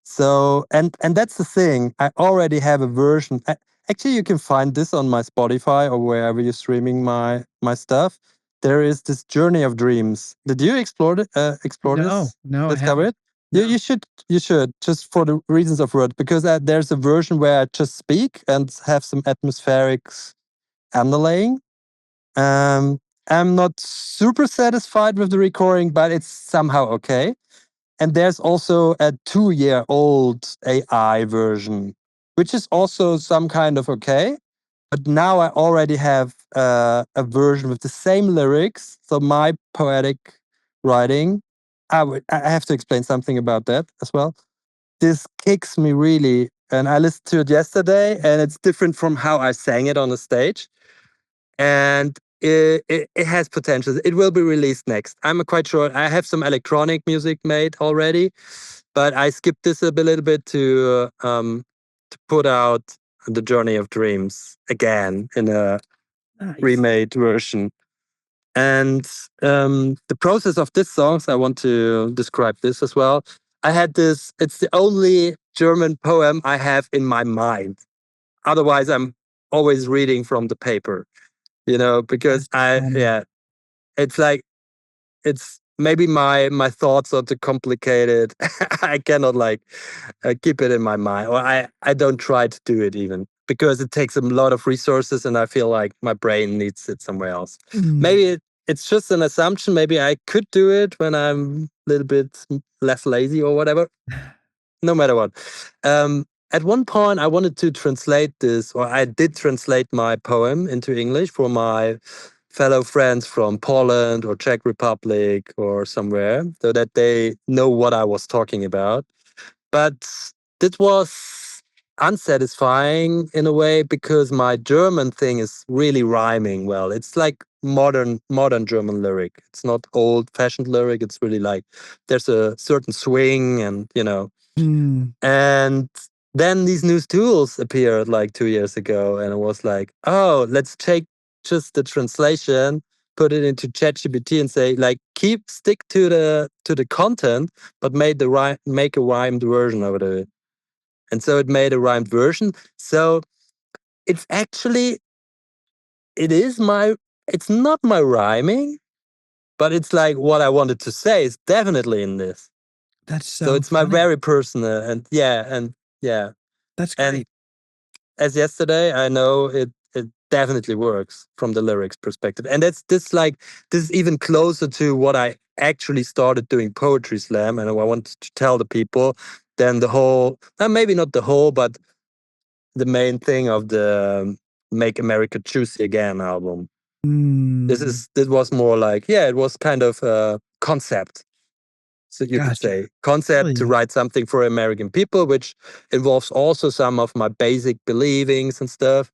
So and that's the thing. I already have a version. Actually, you can find this on my Spotify or wherever you're streaming my stuff. There is this Journey of Dreams. Did you explore it? Explore No, this? no, I Discover haven't. it? You No. you should just for the reasons of word because there's a version where I just speak and have some atmospheric underlaying. Um, I'm not super satisfied with the recording, but it's somehow okay. And there's also a 2-year-old AI version, which is also some kind of okay. But now I already have a version with the same lyrics. So my poetic writing, I have to explain something about that as well. This kicks me really. And I listened to it yesterday, and it's different from how I sang it on the stage and it has potential. It will be released next. I'm quite sure. I have some electronic music made already, but I skipped this a little bit to put out the Journey of Dreams again in a Nice. remade version. And the process of this songs, I want to describe this as well. I had this. It's the only German poem I have in my mind. Otherwise, I'm always reading from the paper, you know, because That's funny. yeah, it's like it's maybe my thoughts are too complicated. I cannot like keep it in my mind, or I don't try to do it even because it takes a lot of resources, and I feel like my brain needs it somewhere else. Mm. Maybe it's just an assumption. Maybe I could do it when I'm a little bit less lazy or whatever. No matter what. At one point, I wanted to translate this, or I did translate my poem into English for my fellow friends from Poland or Czech Republic or somewhere, so that they know what I was talking about. But that was unsatisfying in a way because my German thing is really rhyming well. It's like modern German lyric. It's not old fashioned lyric. It's really like there's a certain swing and Mm. and then these new tools appeared like 2 years ago, and it was like, oh, let's take just the translation, put it into ChatGPT, and say like, stick to the content, but make a rhymed version of it. And so it made a rhymed version. So it's actually it is my it's not my rhyming, but it's like what I wanted to say is definitely in this. That's So so it's my funny. very personal and yeah. That's And great. as yesterday, I know it definitely works from the lyrics perspective. And that's this is even closer to what I actually started doing poetry slam and I wanted to tell the people than the whole maybe not the whole, but the main thing of the Make America Juicy Again album. Mm. This was more like, yeah, it was kind of a concept. So you could Gotcha. say concept to Brilliant. write something for American people, which involves also some of my basic believings and stuff.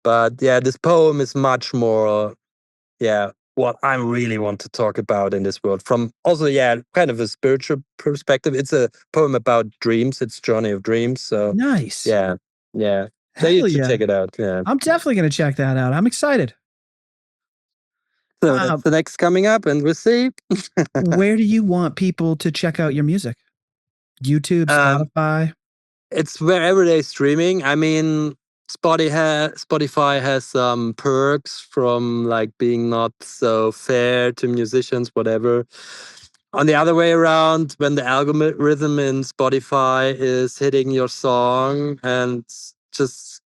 But yeah, this poem is much more, yeah, what I really want to talk about in this world. From also, yeah, kind of a spiritual perspective. It's a poem about dreams. It's Journey of Dreams. So Nice. yeah, yeah. So you Hell should yeah. check it out. Yeah. I'm definitely going to check that out. I'm excited. So that's the next coming up, and we'll see. Where do you want people to check out your music? YouTube, Um, Spotify? it's wherever they're streaming. I mean, Spotify has some perks from like being not so fair to musicians, whatever. On the other way around, when the algorithm in Spotify is hitting your song and just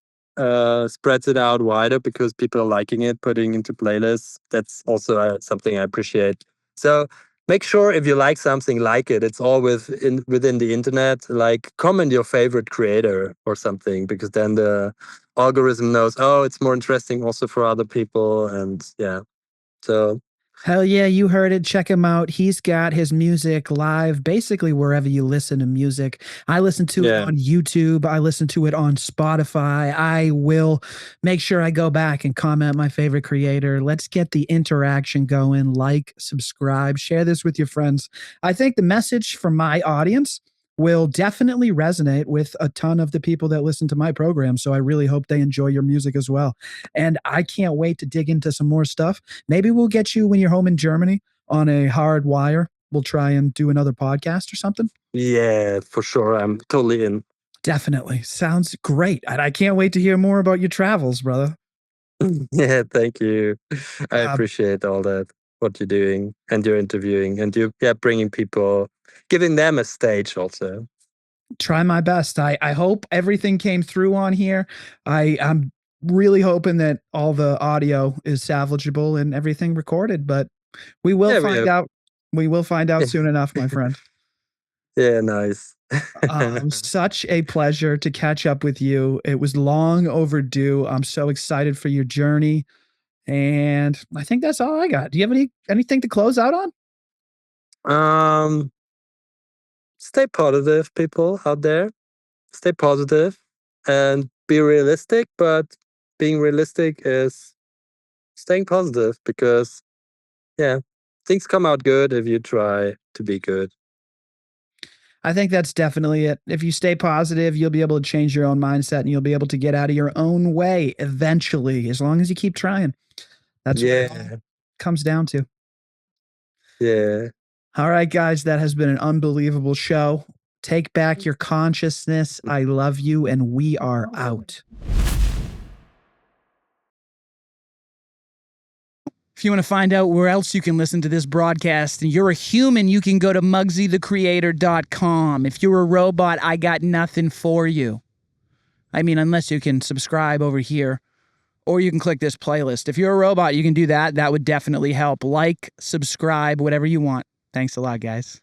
spreads it out wider because people are liking it, putting into playlists, that's also something I appreciate. So make sure if you like something, like it. It's all within the internet. Like comment your favorite creator or something, because then the algorithm knows, oh, it's more interesting also for other people. And yeah, so Hell yeah, you heard it. Check him out. He's got his music live basically wherever you listen to music. I listen to it yeah. on YouTube. I listen to it on Spotify. I will make sure I go back and comment my favorite creator. Let's get the interaction going. Like, subscribe, share this with your friends. I think the message from my audience will definitely resonate with a ton of the people that listen to my program. So I really hope they enjoy your music as well. And I can't wait to dig into some more stuff. Maybe we'll get you when you're home in Germany on a hard wire. We'll try and do another podcast or something. Yeah, for sure. I'm totally in. Definitely. Sounds great. And I can't wait to hear more about your travels, brother. Yeah, thank you. I Uh, appreciate all that, what you're doing and you're interviewing and you bringing people, giving them a stage also. try my best. I hope everything came through on here. I'm really hoping that all the audio is salvageable and everything recorded, but we will Yeah, find out. We will find out soon enough, my friend. yeah, nice. Such a pleasure to catch up with you. It was long overdue. I'm so excited for your journey. And I think that's all I got. Do you have anything to close out on? um, Stay positive, people out there. Stay positive and be realistic, but being realistic is staying positive because yeah, things come out good if you try to be good. I think that's definitely it. If you stay positive, you'll be able to change your own mindset and you'll be able to get out of your own way eventually, as long as you keep trying. That's what it all Yeah, comes down to. yeah. All right, guys, that has been an unbelievable show. Take back your consciousness. I love you, and we are out. If you want to find out where else you can listen to this broadcast and you're a human, you can go to MugsyTheCreator.com. If you're a robot, I got nothing for you. I mean, unless you can subscribe over here or you can click this playlist. If you're a robot, you can do that. That would definitely help. Like, subscribe, whatever you want. Thanks a lot, guys.